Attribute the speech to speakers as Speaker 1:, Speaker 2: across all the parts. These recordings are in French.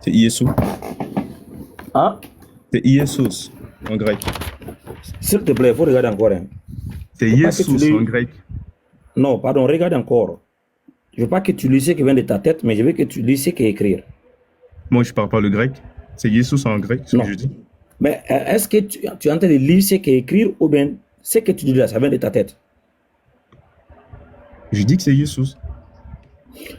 Speaker 1: C'est Iesus.
Speaker 2: Ah,
Speaker 1: C'est Iesus en grec.
Speaker 2: s'il te plaît, il faut regarder encore. Hein.
Speaker 1: C'est
Speaker 2: Faut pas que tu
Speaker 1: Iesus en
Speaker 2: lis.
Speaker 1: grec.
Speaker 2: Non, pardon, regarde encore. Je veux pas que tu lis ce qui vient de ta tête, mais je veux que tu lis ce qui est écrit.
Speaker 1: Moi, je parle pas le grec. C'est Iesus en grec, ce que
Speaker 2: Non.
Speaker 1: je dis.
Speaker 2: Mais est-ce que tu es en train de lire ce qui est écrit ou bien ce que tu dis là, ça vient de ta tête?
Speaker 1: Je dis que c'est Iesus.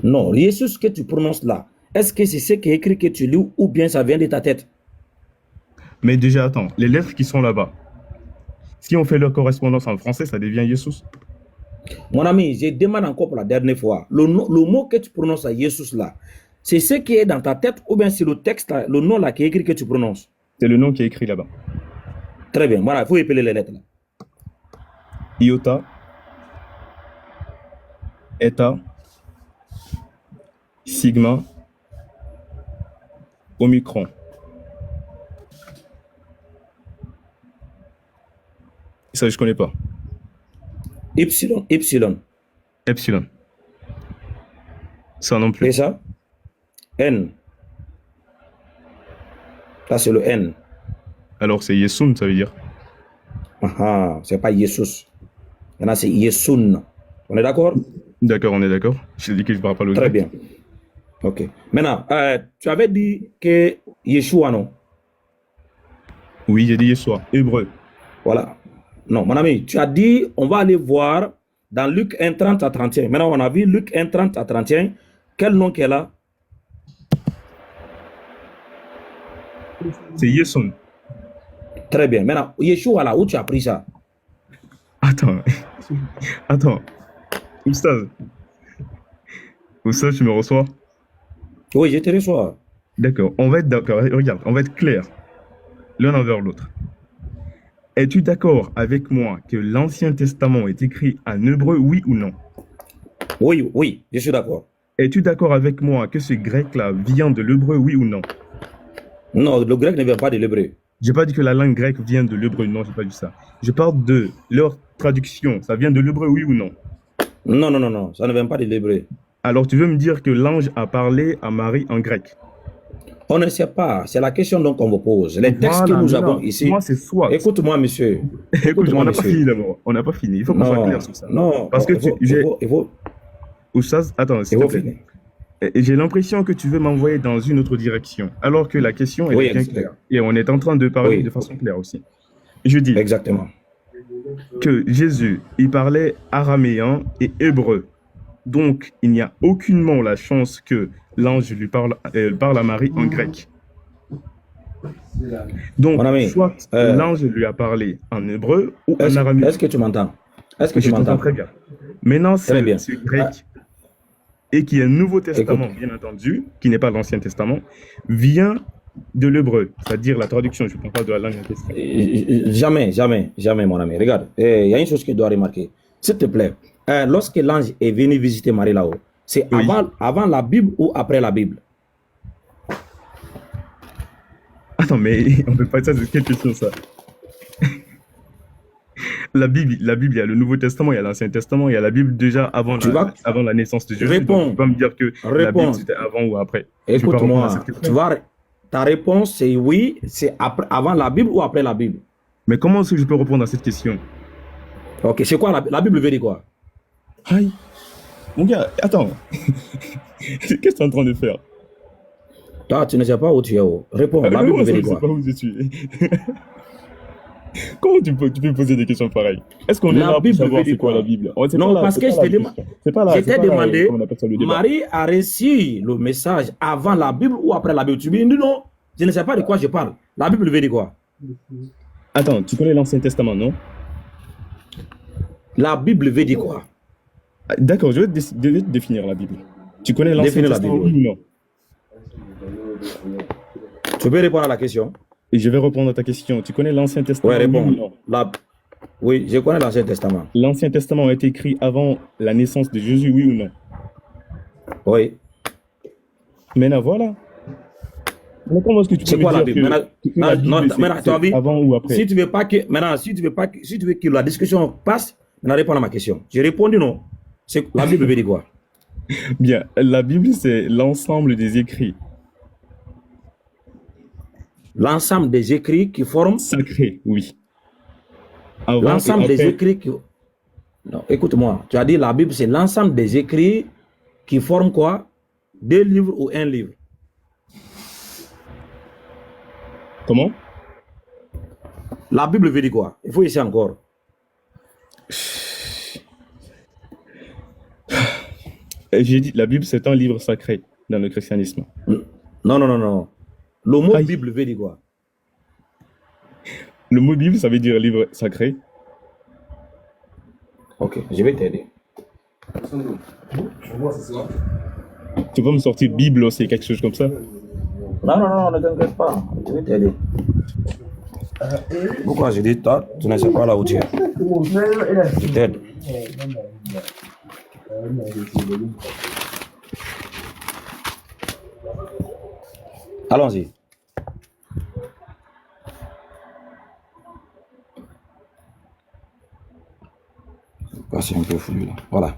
Speaker 2: Non, Jésus que tu prononces là, est-ce que c'est ce qui est écrit que tu lis ou bien ça vient de ta tête?
Speaker 1: Mais déjà, attends, les lettres qui sont là-bas, si on fait leur correspondance en français, ça devient Iesus.
Speaker 2: Mon ami, je demande encore pour la dernière fois, le mot que tu prononces à Jésus là, c'est ce qui est dans ta tête ou bien c'est le texte, là, le nom là qui est écrit que tu prononces?
Speaker 1: C'est le nom qui est écrit là-bas.
Speaker 2: Très bien, voilà, il faut épeler les lettres là.
Speaker 1: Iota, Eta, Sigma, Omicron. Ça, je connais pas.
Speaker 2: Epsilon.
Speaker 1: Epsilon. Ça non
Speaker 2: Et
Speaker 1: plus.
Speaker 2: ça? N. Là, c'est le N.
Speaker 1: Alors, c'est Yesun, ça veut dire.
Speaker 2: Ah, c'est pas Jesus. Maintenant, c'est Yesun. On est d'accord?
Speaker 1: D'accord, on est d'accord. Je dis que je parle pas le
Speaker 2: Très
Speaker 1: grec.
Speaker 2: bien. Ok. Maintenant, tu avais dit que Yeshua, non?
Speaker 1: Oui, j'ai dit Yeshua, hébreu.
Speaker 2: Voilà. Non, mon ami, tu as dit, on va aller voir dans Luc 1, 30 à 31. Maintenant, on a vu Luc 1, 30 à 31. Quel nom qu'elle a?
Speaker 1: C'est Yesun.
Speaker 2: Très bien. Maintenant, Yeshua, là, où tu as pris ça?
Speaker 1: Attends. Attends. Oustaz. Oustaz, tu me reçois?
Speaker 2: Oui, je te reçois.
Speaker 1: D'accord. On va être d'accord. Regarde, on va être clair l'un envers l'autre. Es-tu d'accord avec moi que l'Ancien Testament est écrit en hébreu, oui ou non?
Speaker 2: Oui, oui, je suis d'accord.
Speaker 1: Es-tu d'accord avec moi que ce grec-là vient de l'hébreu, oui ou non?
Speaker 2: Non, le grec ne vient pas de l'hébreu.
Speaker 1: J'ai pas dit que la langue grecque vient de l'hébreu, non, j'ai pas dit ça. Je parle de leur traduction. Ça vient de l'hébreu, oui ou non?
Speaker 2: Non, non, non, non, ça ne vient pas de l'hébreu.
Speaker 1: Alors tu veux me dire que l'ange a parlé à Marie en grec?
Speaker 2: On ne sait pas, c'est la question donc qu'on vous pose. Les textes que
Speaker 1: Voilà,
Speaker 2: nous
Speaker 1: non,
Speaker 2: avons ici.
Speaker 1: moi c'est soit.
Speaker 2: Écoute-moi, monsieur.
Speaker 1: Écoute,
Speaker 2: Écoute-moi,
Speaker 1: on n'a pas
Speaker 2: monsieur.
Speaker 1: fini d'abord. On n'a pas fini. Il faut qu'on soit clair sur ça.
Speaker 2: Non,
Speaker 1: Parce que
Speaker 2: il faut,
Speaker 1: Oustaz, attends, s'il te plaît. J'ai l'impression que tu veux m'envoyer dans une autre direction, alors que la question est
Speaker 2: Oui,
Speaker 1: bien claire. Et on est en train de parler de façon claire aussi. Je dis
Speaker 2: exactement
Speaker 1: que Jésus, il parlait araméen et hébreu. Donc, il n'y a aucunement la chance que l'ange lui parle à Marie en grec. Donc,
Speaker 2: Mon ami,
Speaker 1: soit l'ange lui a parlé en hébreu ou en araméen.
Speaker 2: Est-ce que tu m'entends? Est-ce que tu
Speaker 1: Je t'entends
Speaker 2: m'entends?
Speaker 1: très bien. Maintenant,
Speaker 2: Très bien.
Speaker 1: ce grec, et qui est un Nouveau Testament, bien entendu, qui n'est pas l'Ancien Testament, vient de l'hébreu, c'est-à-dire la traduction. Je ne parle pas de la langue en question.
Speaker 2: Jamais, mon ami. Regarde, il y a une chose que tu dois remarquer. S'il te plaît, lorsque l'ange est venu visiter Marie là-haut, c'est avant la Bible ou après la Bible?
Speaker 1: Attends, mais on ne peut pas dire ça, c'est quelle question ça? La Bible, il y a le Nouveau Testament, il y a l'Ancien Testament, il y a la Bible déjà avant la naissance de Jésus.
Speaker 2: Réponds.
Speaker 1: Donc, tu peux pas me dire que la Bible c'était avant ou après.
Speaker 2: Écoute-moi, ta réponse c'est oui, c'est avant la Bible ou après la Bible?
Speaker 1: Mais comment est-ce que je peux répondre à cette question?
Speaker 2: Ok, c'est quoi la Bible veut dire quoi?
Speaker 1: Aïe. Mon gars, attends. Qu'est-ce que tu es en train de faire?
Speaker 2: Toi, tu ne sais pas où tu es. Réponds, la Bible veut dire quoi?
Speaker 1: Je ne sais pas où je suis. Comment tu peux me poser des questions pareilles? Est-ce qu'on est là pour savoir c'est quoi la Bible?
Speaker 2: Non, parce que je t'ai demandé, Marie a reçu le message avant la Bible ou après la Bible? Tu me dis non, je ne sais pas de quoi je parle. La Bible veut dire quoi?
Speaker 1: Attends, tu connais l'Ancien Testament, non?
Speaker 2: La Bible veut dire quoi?
Speaker 1: D'accord, je vais te définir la Bible. Tu connais l'Ancien Testament ou non?
Speaker 2: Tu peux répondre à la question?
Speaker 1: Et je vais répondre à ta question. Tu connais l'Ancien Testament?
Speaker 2: Oui, réponds. Oui, je connais l'Ancien Testament.
Speaker 1: L'Ancien Testament a été écrit avant la naissance de Jésus, oui ou non?
Speaker 2: Oui.
Speaker 1: Maintenant, voilà. Mais comment est-ce que tu peux me dire
Speaker 2: maintenant, tu as vu,
Speaker 1: avant ou après?
Speaker 2: Si tu veux pas que, maintenant, si tu veux que la discussion passe, maintenant réponds à ma question. J'ai répondu non. La Bible veut dire quoi?
Speaker 1: Bien, la Bible, c'est l'ensemble des écrits
Speaker 2: L'ensemble des écrits qui forment...
Speaker 1: Sacrés, oui. Avant et
Speaker 2: L'ensemble des
Speaker 1: après.
Speaker 2: écrits qui... Non, écoute-moi. Tu as dit la Bible, c'est l'ensemble des écrits qui forment quoi? 2 livres ou 1 livre?
Speaker 1: Comment?
Speaker 2: La Bible veut dire quoi? Il faut essayer encore.
Speaker 1: J'ai dit, la Bible, c'est un livre sacré dans le christianisme.
Speaker 2: Non, non, non, non. Le mot
Speaker 1: Aïe.
Speaker 2: Bible veut dire quoi?
Speaker 1: Le mot Bible, ça veut dire livre sacré.
Speaker 2: Ok, je vais t'aider.
Speaker 1: Tu peux me sortir Bible aussi, quelque chose comme ça?
Speaker 2: Non, non, non, ne t'inquiète pas. Je vais t'aider. Pourquoi je dis toi, tu ne sais pas là où tu es? Je t'aide. Allons-y. C'est un peu flou là. Voilà.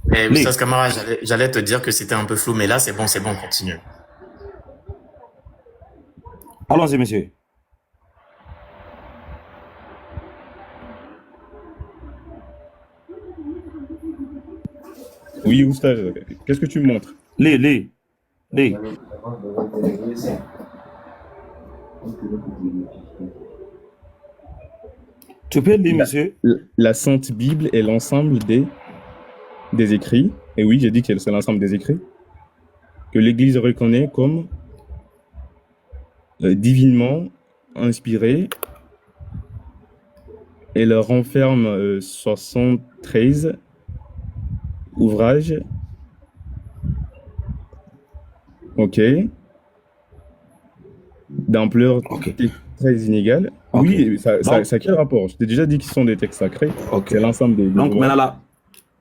Speaker 3: Mais
Speaker 2: Lis.
Speaker 3: Oustaz Kamara, j'allais te dire que c'était un peu flou, mais là, c'est bon, continue.
Speaker 2: Allons-y, monsieur.
Speaker 1: Oui, Oustaz, qu'est-ce que tu me montres?
Speaker 2: Lis, lis, lis. Tu peux lire, monsieur?
Speaker 1: La Sainte Bible est l'ensemble des écrits. Et oui, j'ai dit que c'est l'ensemble des écrits que l'Église reconnaît comme divinement inspirés. Et leur renferme 73 ouvrages. Ok. D'ampleur
Speaker 2: Ok.
Speaker 1: très inégale.
Speaker 2: Ok.
Speaker 1: Oui, ça
Speaker 2: Donc-
Speaker 1: a quel rapport? Je t'ai déjà dit qu'ils sont des textes sacrés.
Speaker 2: Ok.
Speaker 1: C'est l'ensemble des
Speaker 2: Donc
Speaker 1: ouvrages.
Speaker 2: maintenant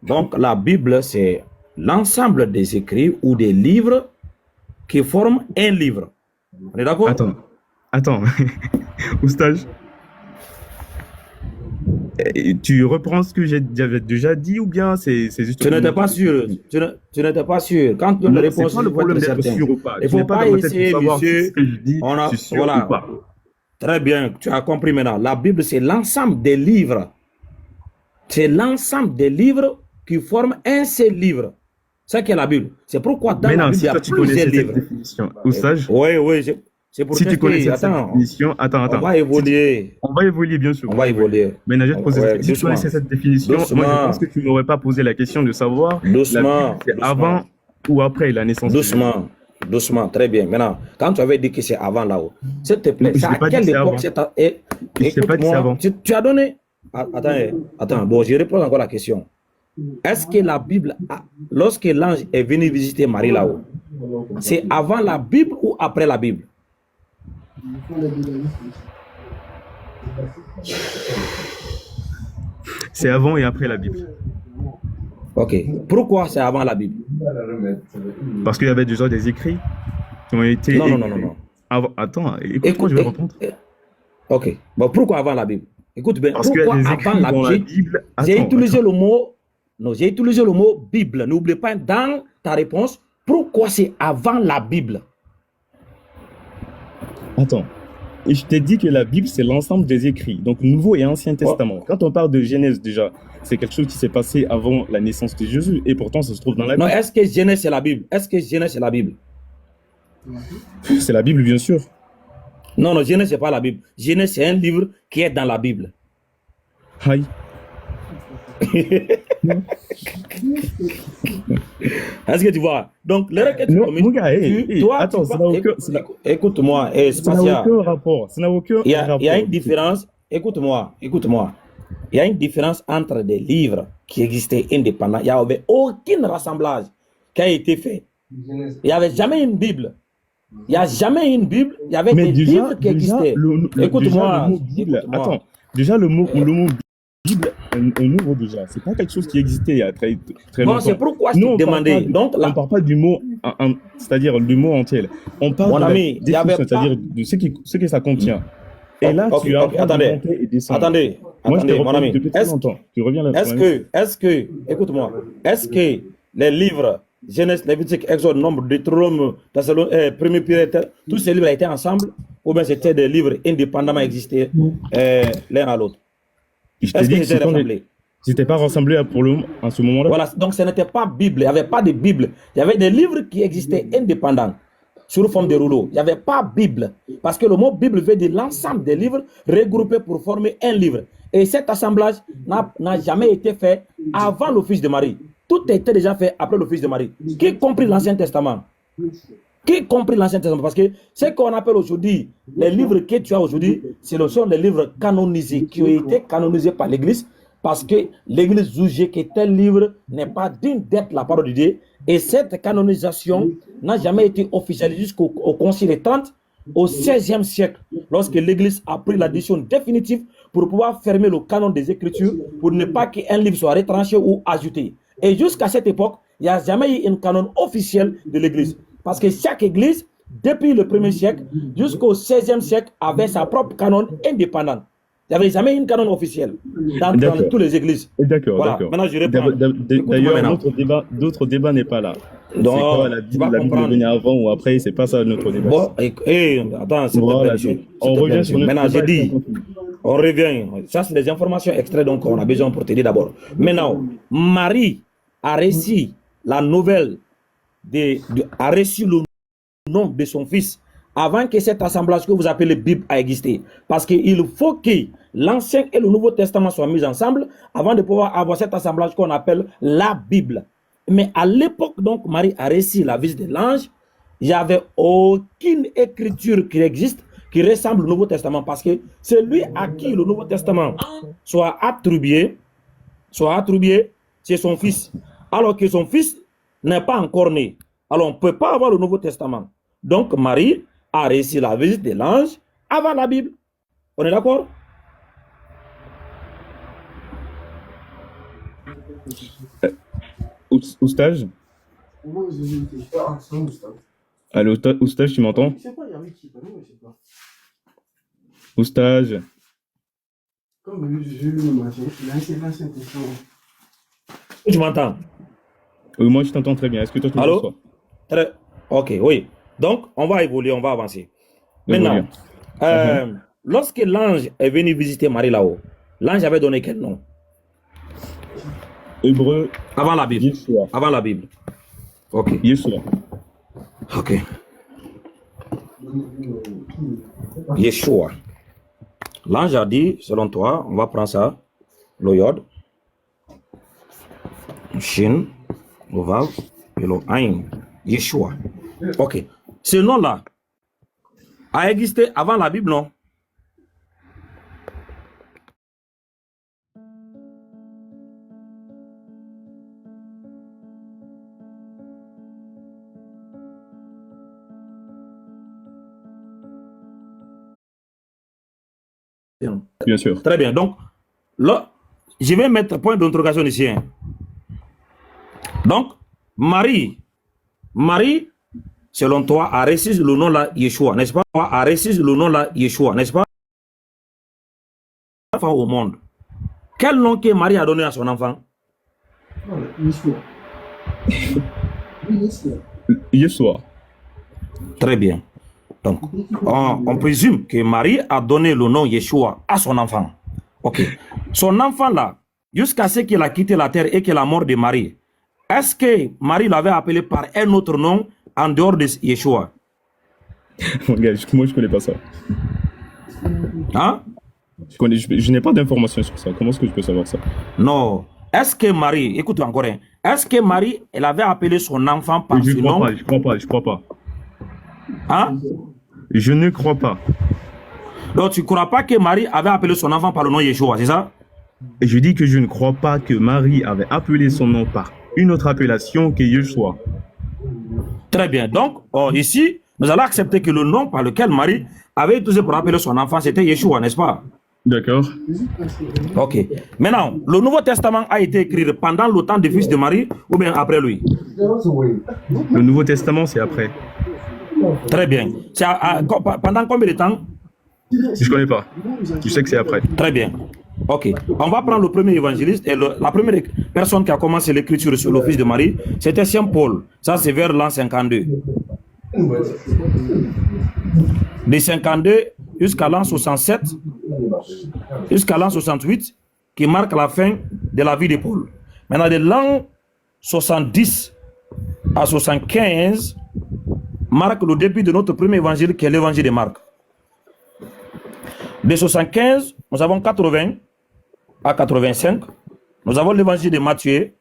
Speaker 2: donc la Bible, c'est l'ensemble des écrits ou des livres qui forment un livre. On est d'accord?
Speaker 1: Attends. Oustage. Tu reprends ce que j'avais déjà dit ou bien c'est juste...
Speaker 2: Tu n'étais pas sûr. Tu n'étais pas sûr. Quand tu donnes la réponse,
Speaker 1: c'est pas le
Speaker 2: il faut être
Speaker 1: problème d'être
Speaker 2: certain.
Speaker 1: sûr ou pas.
Speaker 2: Il
Speaker 1: Je n'ai
Speaker 2: faut pas
Speaker 1: dans ma tête
Speaker 2: essayer,
Speaker 1: pour savoir
Speaker 2: monsieur.
Speaker 1: si ce que je dis,
Speaker 2: On a-
Speaker 1: je suis sûr
Speaker 2: voilà.
Speaker 1: ou pas.
Speaker 2: Très bien, tu as compris maintenant. La Bible, c'est l'ensemble des livres. C'est l'ensemble des livres qui forment un seul livre. C'est qu'est la Bible. C'est pourquoi dans la
Speaker 1: Maintenant,
Speaker 2: Bible,
Speaker 1: si
Speaker 2: il y a
Speaker 1: toi tu
Speaker 2: plusieurs
Speaker 1: connaissais cette
Speaker 2: livres.
Speaker 1: définition, Oustage,
Speaker 2: Oui, oui, c'est pour
Speaker 1: si tu
Speaker 2: tester.
Speaker 1: connaissais cette
Speaker 2: Attends,
Speaker 1: définition, attends.
Speaker 2: on va évoluer.
Speaker 1: On va évoluer, bien sûr.
Speaker 2: On va évoluer.
Speaker 1: Maintenant, je vais te poser
Speaker 2: Ouais,
Speaker 1: cette question. Si tu
Speaker 2: doucement.
Speaker 1: connaissais cette définition, moi,
Speaker 2: Doucement.
Speaker 1: je pense que tu ne m'aurais pas posé la question de savoir
Speaker 2: Doucement,
Speaker 1: la Bible, c'est
Speaker 2: doucement.
Speaker 1: avant ou après la naissance de Jésus.
Speaker 2: Doucement, doucement, très bien. Maintenant, quand tu avais dit que c'est avant là-haut, s'il te plaît,
Speaker 1: Je
Speaker 2: c'est
Speaker 1: n'ai
Speaker 2: à
Speaker 1: pas dit
Speaker 2: quelle
Speaker 1: que c'est avant.
Speaker 2: époque c'est à...
Speaker 1: Je t'ai pas dit que c'est avant.
Speaker 2: Tu as donné... Attends, bon, je réponds encore la question. Est-ce que la Bible, lorsque l'ange est venu visiter Marie là-haut, c'est avant la Bible ou après la Bible?
Speaker 1: C'est avant et après la Bible.
Speaker 2: Ok. Pourquoi c'est avant la Bible?
Speaker 1: Parce qu'il y avait déjà des écrits qui ont été...
Speaker 2: Non, non, non, non, non.
Speaker 1: Attends, écoute-moi, je vais répondre.
Speaker 2: Ok. Bon, pourquoi avant la Bible? Écoute bien.
Speaker 1: Parce qu'il y a
Speaker 2: Pourquoi
Speaker 1: des
Speaker 2: avant
Speaker 1: écrits
Speaker 2: la
Speaker 1: dans la
Speaker 2: Bible?
Speaker 1: Bible...
Speaker 2: J'ai
Speaker 1: Attends,
Speaker 2: utilisé le mot... Non, j'ai utilisé le mot Bible. N'oublie pas dans ta réponse, pourquoi c'est avant la Bible?
Speaker 1: Attends. Et je t'ai dit que la Bible, c'est l'ensemble des écrits, donc Nouveau et Ancien Testament. Quand on parle de Genèse, déjà, c'est quelque chose qui s'est passé avant la naissance de Jésus, et pourtant, ça se trouve dans la
Speaker 2: Non,
Speaker 1: Bible.
Speaker 2: est-ce que Genèse c'est la Bible? Est-ce que Genèse c'est la Bible?
Speaker 1: C'est la Bible, bien sûr.
Speaker 2: Non, non, Genèse c'est pas la Bible. Genèse c'est un livre qui est dans la Bible.
Speaker 1: Aïe.
Speaker 2: Est-ce que tu vois? Donc, l'erreur que tu
Speaker 1: Non,
Speaker 2: commets,
Speaker 1: mon gars, attends, ça n'a aucun...
Speaker 2: écoute-moi,
Speaker 1: Ça n'a
Speaker 2: Spatia,
Speaker 1: aucun rapport. Ça n'a aucun
Speaker 2: il y
Speaker 1: rapport.
Speaker 2: a une différence, écoute-moi. Il y a une différence entre des livres qui existaient indépendants. Il n'y avait aucun rassemblage qui a été fait. Il n'y avait jamais une Bible. Il n'y a jamais une Bible. Il y avait
Speaker 1: Mais
Speaker 2: des
Speaker 1: déjà,
Speaker 2: livres qui existaient.
Speaker 1: déjà,
Speaker 2: Écoute-moi.
Speaker 1: le mot Bible, attends, déjà le mot Bible est nouveau déjà. C'est pas quelque chose qui existait il y a très
Speaker 2: Bon,
Speaker 1: longtemps.
Speaker 2: c'est pourquoi je
Speaker 1: Nous,
Speaker 2: te
Speaker 1: on parle
Speaker 2: demandais.
Speaker 1: pas
Speaker 2: Donc,
Speaker 1: on
Speaker 2: là,
Speaker 1: parle pas du mot, c'est-à-dire du mot entier. On parle
Speaker 2: Mon
Speaker 1: de la
Speaker 2: ami, il y avait
Speaker 1: définition, c'est-à-dire de ce que ça contient. Et là,
Speaker 2: Ok,
Speaker 1: tu as
Speaker 2: ok, attendez.
Speaker 1: monter et descendre.
Speaker 2: Attendez,
Speaker 1: Moi, je t'ai
Speaker 2: attendez, mon
Speaker 1: répondu
Speaker 2: ami.
Speaker 1: depuis très longtemps. Tu reviens là.
Speaker 2: Est-ce que, écoute-moi, est-ce que les livres Genèse, Lévitique, Exode, Nombre, Deutéronome, Premier Pierre, tous ces livres étaient ensemble ou bien c'était des livres indépendamment existés l'un à l'autre?
Speaker 1: Je t'ai dit qu'ils n'étaient pas rassemblés pour le, à ce moment-là.
Speaker 2: Voilà, donc ce n'était pas Bible, il n'y avait pas de Bible. Il y avait des livres qui existaient indépendants, sous forme de rouleaux. Il n'y avait pas Bible, parce que le mot Bible veut dire l'ensemble des livres regroupés pour former un livre. Et cet assemblage n'a jamais été fait avant l'office de Marie. Tout était déjà fait après l'office de Marie. Qui compris l'Ancien Testament? Qui compris l'Ancien Testament? Parce que ce qu'on appelle aujourd'hui, les livres que tu as aujourd'hui, ce sont les livres canonisés, qui ont été canonisés par l'Église, parce que l'Église jugeait que tel livre n'est pas digne d'être la parole de Dieu. Et cette canonisation n'a jamais été officialisée jusqu'au Concile de Trente, au XVIe siècle, lorsque l'Église a pris la décision définitive pour pouvoir fermer le canon des Écritures, pour ne pas qu'un livre soit retranché ou ajouté. Et jusqu'à cette époque, il n'y a jamais eu un canon officiel de l'Église. Parce que chaque Église, depuis le 1er siècle jusqu'au 16e siècle, avait sa propre canon indépendante. Il n'y avait jamais une canon officielle dans toutes les églises.
Speaker 1: D'accord,
Speaker 2: voilà.
Speaker 1: d'accord.
Speaker 2: Maintenant, je réponds.
Speaker 1: D'ailleurs, notre débat n'est pas là.
Speaker 2: Donc,
Speaker 1: quoi, la Bible venait avant ou après, c'est pas ça notre débat.
Speaker 2: Bon, attends, c'est
Speaker 1: voilà, on revient sur notre
Speaker 2: Maintenant, j'ai dit, on revient. Ça, c'est des informations extraites, donc on a besoin pour te dire d'abord. Maintenant, Marie a reçu la nouvelle, a reçu le nom de son fils avant que cet assemblage que vous appelez Bible a existé. Parce qu'il faut que l'Ancien et le Nouveau Testament soient mis ensemble avant de pouvoir avoir cet assemblage qu'on appelle la Bible. Mais à l'époque, donc, Marie a reçu la visite de l'ange. Il n'y avait aucune écriture qui existe qui ressemble au Nouveau Testament. Parce que celui à qui le Nouveau Testament soit attribué, c'est son fils. Alors que son fils n'est pas encore né. Alors on ne peut pas avoir le Nouveau Testament. Donc Marie a reçu la visite de l'ange avant la Bible. On est d'accord?
Speaker 1: Oustage? Allô, Oustage, tu m'entends? Oustage?
Speaker 2: Tu m'entends?
Speaker 1: Oui, moi je t'entends très bien. Est-ce que toi tu m'entends?
Speaker 2: Allô? Ok, oui. Donc, on va évoluer, on va avancer. Maintenant, lorsque l'ange est venu visiter Marie là-haut, l'ange avait donné quel nom?
Speaker 1: Hébreu.
Speaker 2: Avant la Bible.
Speaker 1: Yeshua.
Speaker 2: Avant la Bible. Ok.
Speaker 1: Yeshua.
Speaker 2: Ok. Yeshua. L'ange a dit, selon toi, on va prendre ça, le yod, le shin, le vav et le aïn. Yeshua. Ok. Ce nom-là a existé avant la Bible, non?
Speaker 1: Bien sûr.
Speaker 2: Très bien. Donc, là, je vais mettre point d'interrogation ici. Hein. Donc, Marie, selon toi, a reçu le nom là Yeshua, n'est-ce pas? A reçu le nom là Yeshua, n'est-ce pas? Enfant au monde. Quel nom que Marie a donné à son enfant?
Speaker 1: Yeshua.
Speaker 2: Très bien. Donc, on présume que Marie a donné le nom Yeshua à son enfant. Ok. Son enfant là, jusqu'à ce qu'il a quitté la terre et qu'il a mort de Marie, est-ce que Marie l'avait appelé par un autre nom en dehors de Yeshua?
Speaker 1: Moi, je connais pas ça.
Speaker 2: Hein?
Speaker 1: Je n'ai pas d'informations sur ça. Comment est-ce que je peux savoir ça?
Speaker 2: Non. Est-ce que Marie, écoute encore, hein, est-ce que Marie, elle avait appelé son enfant par ce nom?
Speaker 1: Je crois pas.
Speaker 2: Hein?
Speaker 1: Je ne crois pas.
Speaker 2: Donc, tu ne crois pas que Marie avait appelé son enfant par le nom Yeshua, c'est ça?
Speaker 1: Je dis que je ne crois pas que Marie avait appelé son nom par une autre appellation que Yeshua.
Speaker 2: Très bien. Donc, ici, nous allons accepter que le nom par lequel Marie avait utilisé pour appeler son enfant, c'était Yeshua, n'est-ce pas?
Speaker 1: D'accord.
Speaker 2: Ok. Maintenant, le Nouveau Testament a été écrit pendant le temps du fils de Marie ou bien après lui?
Speaker 1: Le Nouveau Testament, c'est après.
Speaker 2: Très bien. Pendant combien de temps?
Speaker 1: Je connais pas. Je sais que c'est après.
Speaker 2: Très bien. Ok, on va prendre le premier évangéliste et la première personne qui a commencé l'écriture sur le fils de Marie, c'était Saint Paul. Ça, c'est vers l'an 52. De 52 jusqu'à l'an 67, jusqu'à l'an 68, qui marque la fin de la vie de Paul. Maintenant, de l'an 70 à 75, marque le début de notre premier évangile, qui est l'évangile de Marc. De 75, nous avons 80 à 85. Nous avons l'évangile de Matthieu.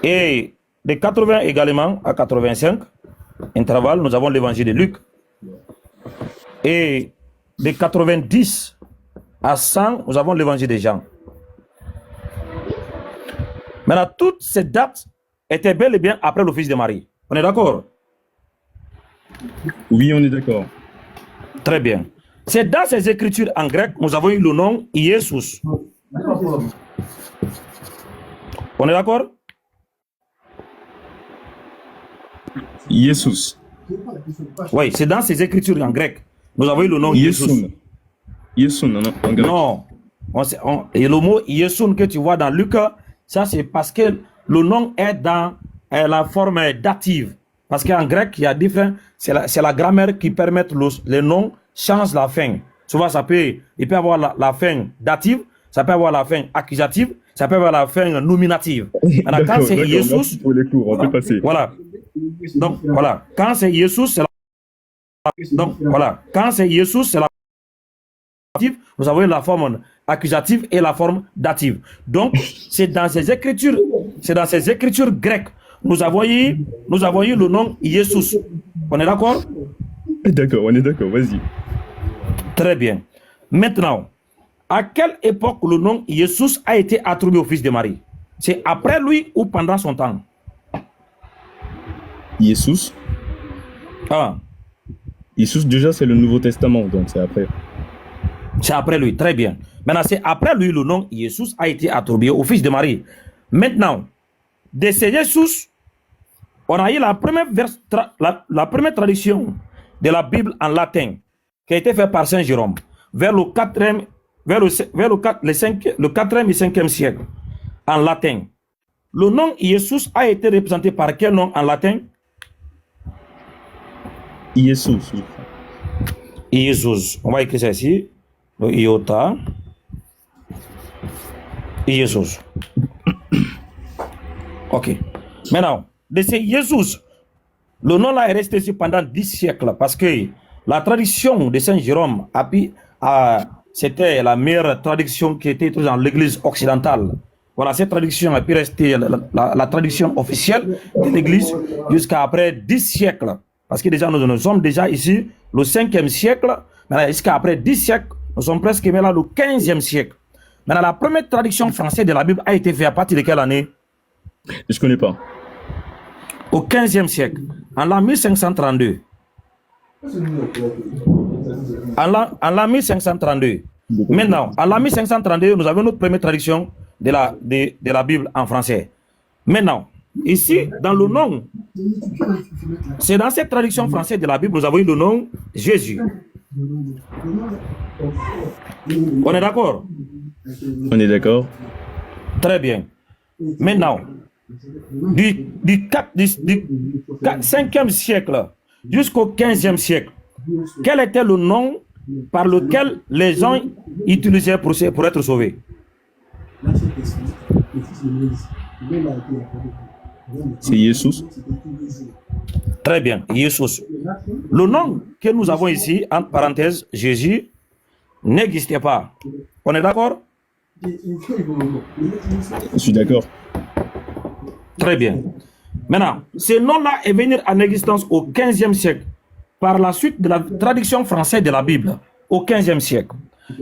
Speaker 2: Et de 80 également à 85, intervalle, nous avons l'évangile de Luc. Et de 90 à 100, nous avons l'évangile de Jean. Maintenant, toutes ces dates étaient bel et bien après le fils de Marie. On est d'accord?
Speaker 1: Oui, on est d'accord.
Speaker 2: Très bien. C'est dans ces écritures en grec, nous avons eu le nom Iesous. On est d'accord?
Speaker 1: Jesus.
Speaker 2: Oui, c'est dans ces écritures en grec. Nous avons eu le nom Iesous.
Speaker 1: Yesun, non, en grec.
Speaker 2: Non. Et le mot Yesun que tu vois dans Luc, ça c'est parce que le nom est dans la forme dative. Parce qu'en grec, il y a différents. C'est la grammaire qui permet le nom change la fin. Souvent, il peut avoir la fin dative, ça peut avoir la fin accusative, ça peut avoir la fin nominative. Alors, quand c'est Iesous,
Speaker 1: pour les cours, on peut passer.
Speaker 2: Voilà. Donc, voilà. Quand c'est Iesous, c'est la. Donc, voilà. Quand c'est Iesous, c'est la. Nous avons la forme accusative et la forme dative. Donc, c'est dans ces écritures grecques. Nous avons eu le nom Iesous. On est d'accord?
Speaker 1: D'accord, on est d'accord, vas-y.
Speaker 2: Très bien. Maintenant, à quelle époque le nom Iesous a été attribué au fils de Marie? C'est après lui ou pendant son temps?
Speaker 1: Jesus.
Speaker 2: Ah.
Speaker 1: Jesus, déjà, c'est le Nouveau Testament, donc c'est après.
Speaker 2: C'est après lui, très bien. Maintenant, c'est après lui le nom Iesous a été attribué au fils de Marie. Maintenant, de ce Iesous, on a eu la première traduction de la Bible en latin qui a été faite par Saint Jérôme vers le 4e et 5e siècle en latin. Le nom Iesous a été représenté par quel nom en latin?
Speaker 1: Jesus.
Speaker 2: Iesous. On va écrire ça ici. Le iota. Iesous. Ok. Maintenant, de ce Iesous, le nom là est resté ici pendant 10 siècles parce que la tradition de Saint Jérôme c'était la meilleure traduction qui était dans l'église occidentale. Voilà, cette traduction a pu rester la traduction officielle de l'église jusqu'à après 10 siècles. Parce que déjà, nous sommes déjà ici, le 5e siècle. Maintenant, jusqu'à après 10 siècles, nous sommes presque là, le 15e siècle. Maintenant, la première traduction française de la Bible a été faite à partir de quelle année?
Speaker 1: Je ne connais pas.
Speaker 2: Au 15e siècle, en l'an 1532. En l'an 1532. Maintenant, en l'an 1532, nous avons notre première traduction de la Bible en français. Maintenant, ici, dans le nom, c'est dans cette traduction française de la Bible, nous avons eu le nom Jésus. On est d'accord?
Speaker 1: On est d'accord.
Speaker 2: Très bien. Maintenant, du 5e siècle jusqu'au 15e siècle, quel était le nom par lequel les gens utilisaient pour être sauvés?
Speaker 1: C'est Jesus.
Speaker 2: Très bien, Iesous. Le nom que nous avons ici, entre parenthèses, Jésus, n'existait pas. On est d'accord?
Speaker 1: Je suis d'accord.
Speaker 2: Très bien. Maintenant, ce nom-là est venu en existence au 15e siècle, par la suite de la traduction française de la Bible, au 15e siècle.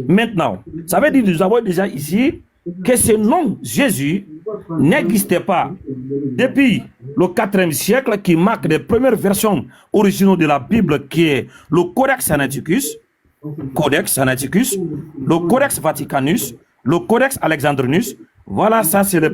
Speaker 2: Maintenant, ça veut dire que nous avons déjà ici que ce nom Jésus n'existait pas depuis le 4e siècle, qui marque les premières versions originales de la Bible, qui est le Codex Sinaiticus, le Codex Vaticanus, le Codex Alexandrinus. Voilà, ça c'est les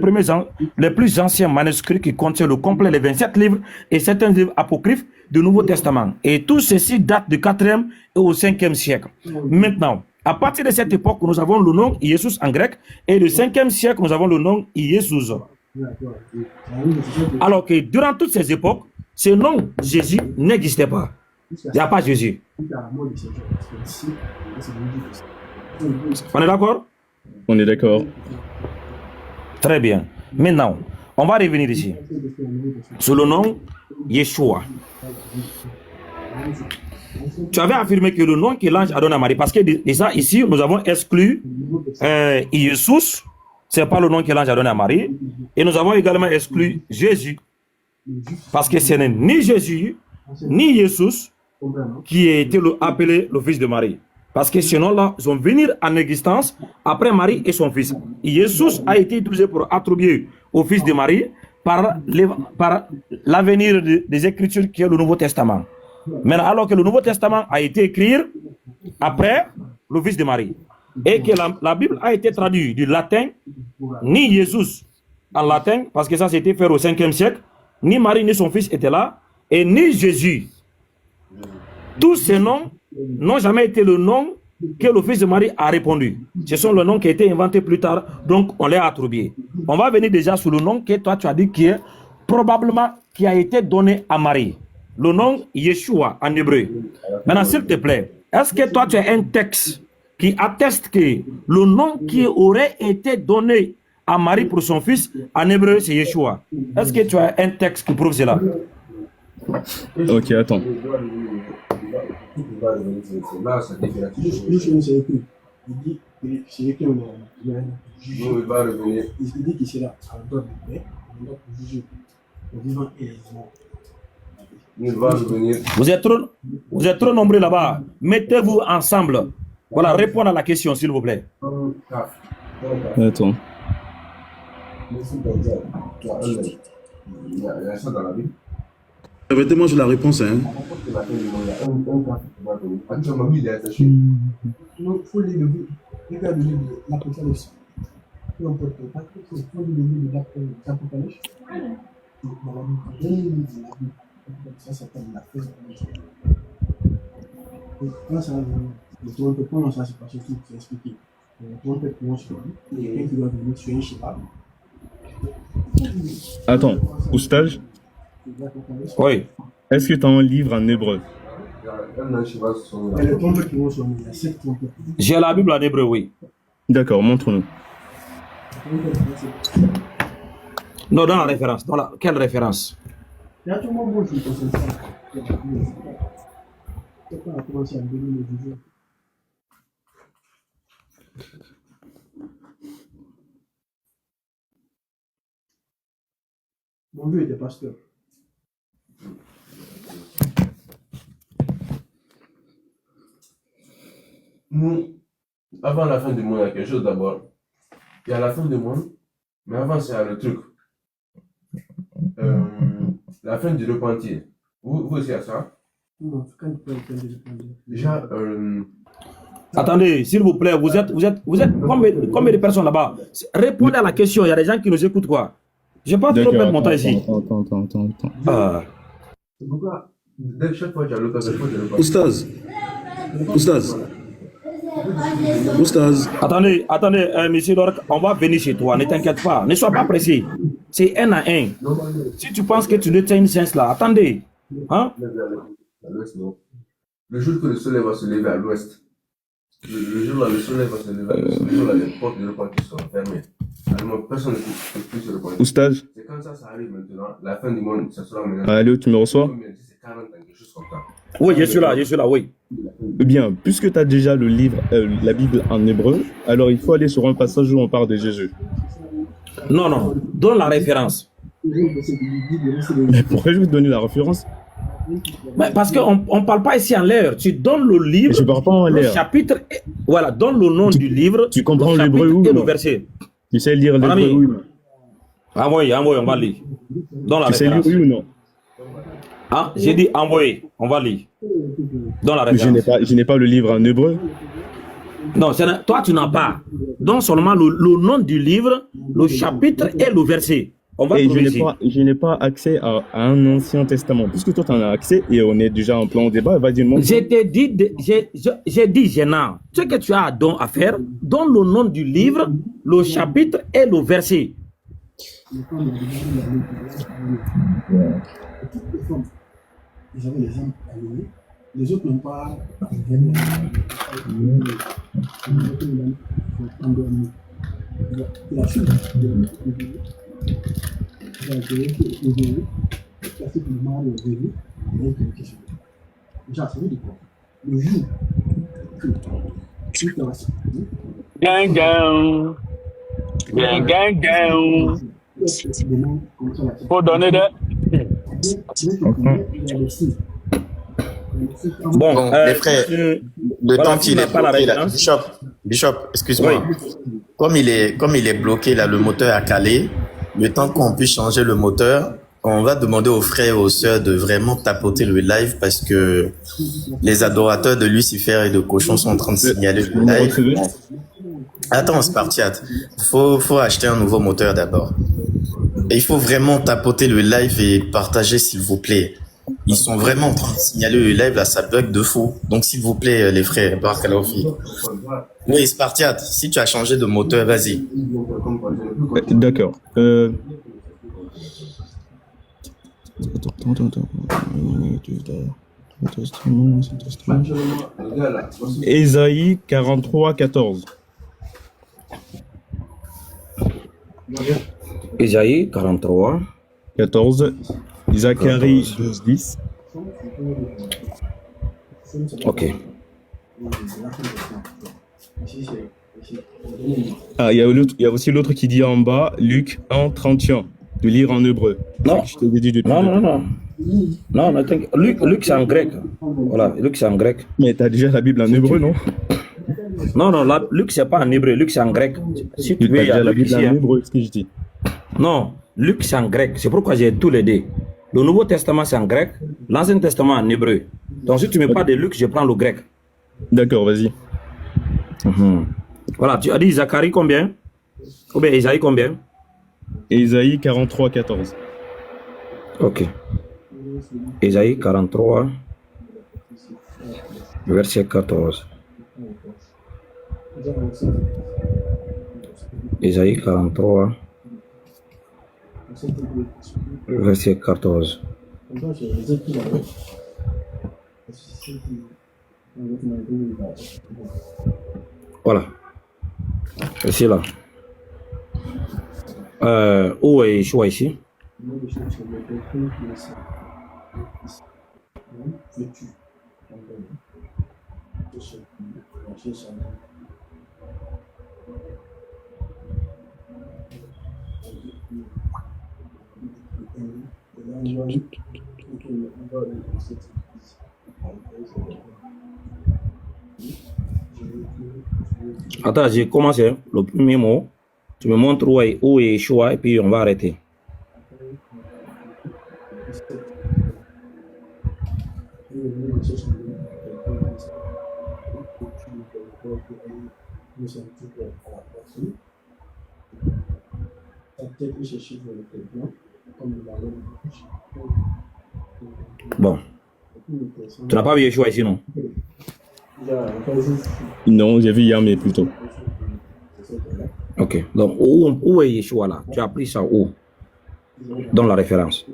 Speaker 2: plus anciens manuscrits qui contiennent le complet les 27 livres et certains livres apocryphes du Nouveau Testament. Et tout ceci date du 4e et au 5e siècle. Maintenant, À partir de cette époque, nous avons le nom Jésus en grec, et du 5e siècle, nous avons le nom Jésus. Alors que durant toutes ces époques, ce nom Jésus n'existait pas. Il n'y a pas Jésus. On est d'accord?
Speaker 1: On est d'accord.
Speaker 2: Très bien. Maintenant, on va revenir ici. Sous le nom Yeshua. Tu avais affirmé que le nom que l'ange a donné à Marie, parce que déjà ici, nous avons exclu Jésus, ce n'est pas le nom que l'ange a donné à Marie, et nous avons également exclu Jésus, parce que ce n'est ni Jésus, ni Jésus qui a été appelé le fils de Marie. Parce que ces noms-là sont venus en existence après Marie et son fils. Jésus a été utilisé pour attribuer au fils de Marie par l'avenir des Écritures qui est le Nouveau Testament. Maintenant, alors que le Nouveau Testament a été écrit après le fils de Marie et que la Bible a été traduite du latin, ni Jésus en latin, parce que ça c'était fait au 5e siècle, ni Marie ni son fils étaient là, et ni Jésus. Tous ces noms n'ont jamais été le nom que le fils de Marie a répondu. Ce sont les noms qui ont été inventés plus tard, donc on les a attribués. On va venir déjà sur le nom que toi tu as dit qui est probablement qui a été donné à Marie. Le nom Yeshua en hébreu. Maintenant, s'il te plaît, est-ce que toi tu as un texte qui atteste que le nom qui aurait été donné à Marie pour son fils en hébreu c'est Yeshua? Est-ce que tu as un texte qui prouve cela?
Speaker 1: Ok, attends.
Speaker 4: Là, ça
Speaker 5: Il dit que c'est écrit, il va revenir. Il dit qu'il sera en dehors de paix, on doit juger le vivant et les morts.
Speaker 4: Il va revenir.
Speaker 2: Vous êtes trop nombreux là-bas. Mettez-vous ensemble. Voilà, répondre à la question, s'il vous plaît.
Speaker 1: Attends.
Speaker 4: Il y a ça dans la Bible.
Speaker 6: Permettez-moi, j'ai la réponse. Hein.
Speaker 4: Actuellement, lui, il est attaché.
Speaker 5: Il faut lire le livre. Regarde le livre de l'Apocalypse. Peu importe le temps, il faut lire le livre de l'Apocalypse. Ça s'appelle la fête. Quand ça va venir, le trompette, comment ça se passe, c'est expliqué. Le trompette commence sur lui, et quelqu'un qui doit venir sur un cheval.
Speaker 1: Attends, au stage,
Speaker 2: Oui.
Speaker 1: est-ce que tu as un livre en hébreu?
Speaker 5: Et le trompette qui monte sur lui, il y a 7 trompettes.
Speaker 2: J'ai la Bible en hébreu, oui.
Speaker 1: D'accord, montre-nous.
Speaker 2: Non, dans la référence. Quelle référence?
Speaker 5: Il y a tout le monde qui concerne ça. C'est quand on a commencé à donner les visions. Mon vieux était pasteur.
Speaker 4: Nous, avant la fin du monde, il y a quelque chose d'abord. Il y a la fin du monde, mais avant, c'est le truc. La fin du repentir. Vous aussi à ça?
Speaker 5: Non, quand il peut entendre les répondre.
Speaker 4: Déjà,
Speaker 2: Attendez, s'il vous plaît, vous êtes combien de personnes là-bas? Répondez à la question, il y a des gens qui nous écoutent quoi. Je n'ai pas trop perdre mon temps ici.
Speaker 1: Attends.
Speaker 4: c'est pourquoi, chaque fois que j'ai l'occasion de repentir.
Speaker 6: Oustaz.
Speaker 2: Attendez, monsieur Lorc, on va venir chez toi, ne t'inquiète pas, ne sois pas pressé. C'est un à un. Si tu penses que tu détiens une science là, attendez. Hein?
Speaker 4: À l'ouest, non. Le jour que le soleil va se lever à l'ouest, le jour là, le soleil va se lever à l'ouest, le jour là, les portes de repentir seront fermées. Alors, personne ne peut plus se repentir.
Speaker 1: Oustage,
Speaker 4: C'est quand ça arrive maintenant, la fin du monde, ça sera maintenant.
Speaker 1: allô, tu me reçois?
Speaker 4: C'est 40 ans, quelque chose comme ça.
Speaker 2: Oui, je suis là, oui.
Speaker 1: Eh bien, puisque tu as déjà le livre, la Bible en hébreu, alors il faut aller sur un passage où on parle de Jésus.
Speaker 2: Non, donne la référence.
Speaker 1: Mais pourquoi je vais te donner la référence?
Speaker 2: Mais parce qu'on ne parle pas ici en l'air. Tu donnes le livre,
Speaker 1: Je parle pas en
Speaker 2: le
Speaker 1: l'air.
Speaker 2: chapitre, voilà, donne le nom du livre,
Speaker 1: tu comprends
Speaker 2: le
Speaker 1: l'hébreu
Speaker 2: chapitre
Speaker 1: ou
Speaker 2: et le
Speaker 1: non?
Speaker 2: verset.
Speaker 1: Tu sais lire
Speaker 2: Mon
Speaker 1: l'hébreu
Speaker 2: ami.
Speaker 1: oui ou non?
Speaker 2: Envoyez, on va lire. Dans la
Speaker 1: Tu sais lire
Speaker 2: référence.
Speaker 1: oui ou non?
Speaker 2: Hein? J'ai dit envoyer, on va lire. Dans la
Speaker 1: Je
Speaker 2: référence.
Speaker 1: n'ai pas le livre en hébreu.
Speaker 2: Non, toi tu n'as pas. Donc seulement le nom du livre, le chapitre et le verset. On va
Speaker 1: Et
Speaker 2: trouver ici.
Speaker 1: je n'ai pas accès à un Ancien Testament. Puisque toi, tu en as accès et on est déjà en plein débat, vas-y, montre.
Speaker 2: J'ai dit, Génard, ce que tu as donc à faire, donne le nom du livre, le chapitre et le verset.
Speaker 5: Ils avaient les âmes allumées. Les autres n'ont pas endormi. La chute de la classique du mal au réveil, il y a quelque chose. Déjà, ça veut dire quoi? Le jour que tu te rassembles,
Speaker 7: Gang, gang. Gang, gang, gang. Faut donner des...
Speaker 2: Bon,
Speaker 3: Bon, les frères, le
Speaker 2: voilà,
Speaker 3: temps
Speaker 2: s'il
Speaker 3: qu'il
Speaker 2: n'a
Speaker 3: est
Speaker 2: pas la
Speaker 3: bloqué là,
Speaker 2: référence.
Speaker 3: Bishop, excuse-moi. Comme il est bloqué là, le moteur a calé, le temps qu'on puisse changer le moteur, on va demander aux frères et aux sœurs de vraiment tapoter le live parce que les adorateurs de Lucifer et de Cochon sont en train de signaler le live. Attends, Spartiate, faut acheter un nouveau moteur d'abord. Et il faut vraiment tapoter le live et partager s'il vous plaît. Ils sont vraiment en train de signaler le live là, ça bug de fou. Donc s'il vous plaît les frères, Barcalofi. Oui, Spartiate, si tu as changé de moteur, vas-y.
Speaker 1: D'accord. Ésaïe 43, 14.
Speaker 2: Ésaïe 43.
Speaker 1: 14. Zacharie 12, 10.
Speaker 2: Ok.
Speaker 1: Ah, il y a aussi l'autre qui dit en bas, Luc 1, 31, de lire en hébreu.
Speaker 2: Non.
Speaker 1: Je t'avais dit depuis.
Speaker 2: Non. Non, Luc c'est en grec. Voilà, Luc c'est en grec.
Speaker 1: Mais t'as déjà la Bible en hébreu, non?
Speaker 2: Non, Luc c'est pas en hébreu, Luc c'est en grec. Si tu
Speaker 1: T'as
Speaker 2: veux, il y a
Speaker 1: déjà la
Speaker 2: Luc
Speaker 1: Bible en
Speaker 2: ici, hein.
Speaker 1: hébreu, ce que je dis.
Speaker 2: Non, Luc c'est en grec. C'est pourquoi j'ai tous les deux. Le Nouveau Testament c'est en grec, l'Ancien Testament en hébreu. Donc si tu ne mets pas de Luc, je prends le grec.
Speaker 1: D'accord, vas-y.
Speaker 2: Voilà, tu as dit Zacharie combien? Ou bien Isaïe combien?
Speaker 1: Ésaïe 43, 14.
Speaker 2: Ok. Isaïe 43, verset 14. Isaïe 43, verset 14. Voilà. Ici, là. Où est Yeshua ici? Attends, j'ai commencé le premier mot. Tu me montres où est Yeshua et puis on va arrêter. Bon. Tu n'as pas vu Yeshua ici, non?
Speaker 1: Non, j'ai vu hier, mais plutôt.
Speaker 2: Ok. Donc, où est Yeshua là? Tu as pris ça où? Dans la référence.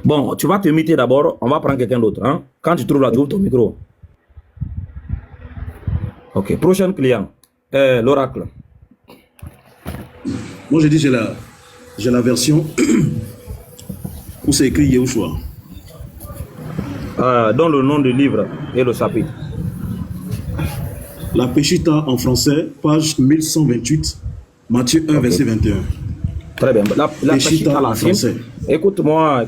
Speaker 2: Bon, tu vas te muter d'abord. On va prendre quelqu'un d'autre. Hein? Quand tu trouves là, tu ouvres ton micro. Ok. Prochain client. L'oracle.
Speaker 6: Moi, j'ai dit, j'ai la version où c'est écrit Yehoshua.
Speaker 2: Dans le nom du livre et le chapitre.
Speaker 6: La Péchita en français, page 1128, Matthieu 1, verset 21.
Speaker 2: Très bien. La Péchita là,
Speaker 6: en français.
Speaker 2: Écoute-moi.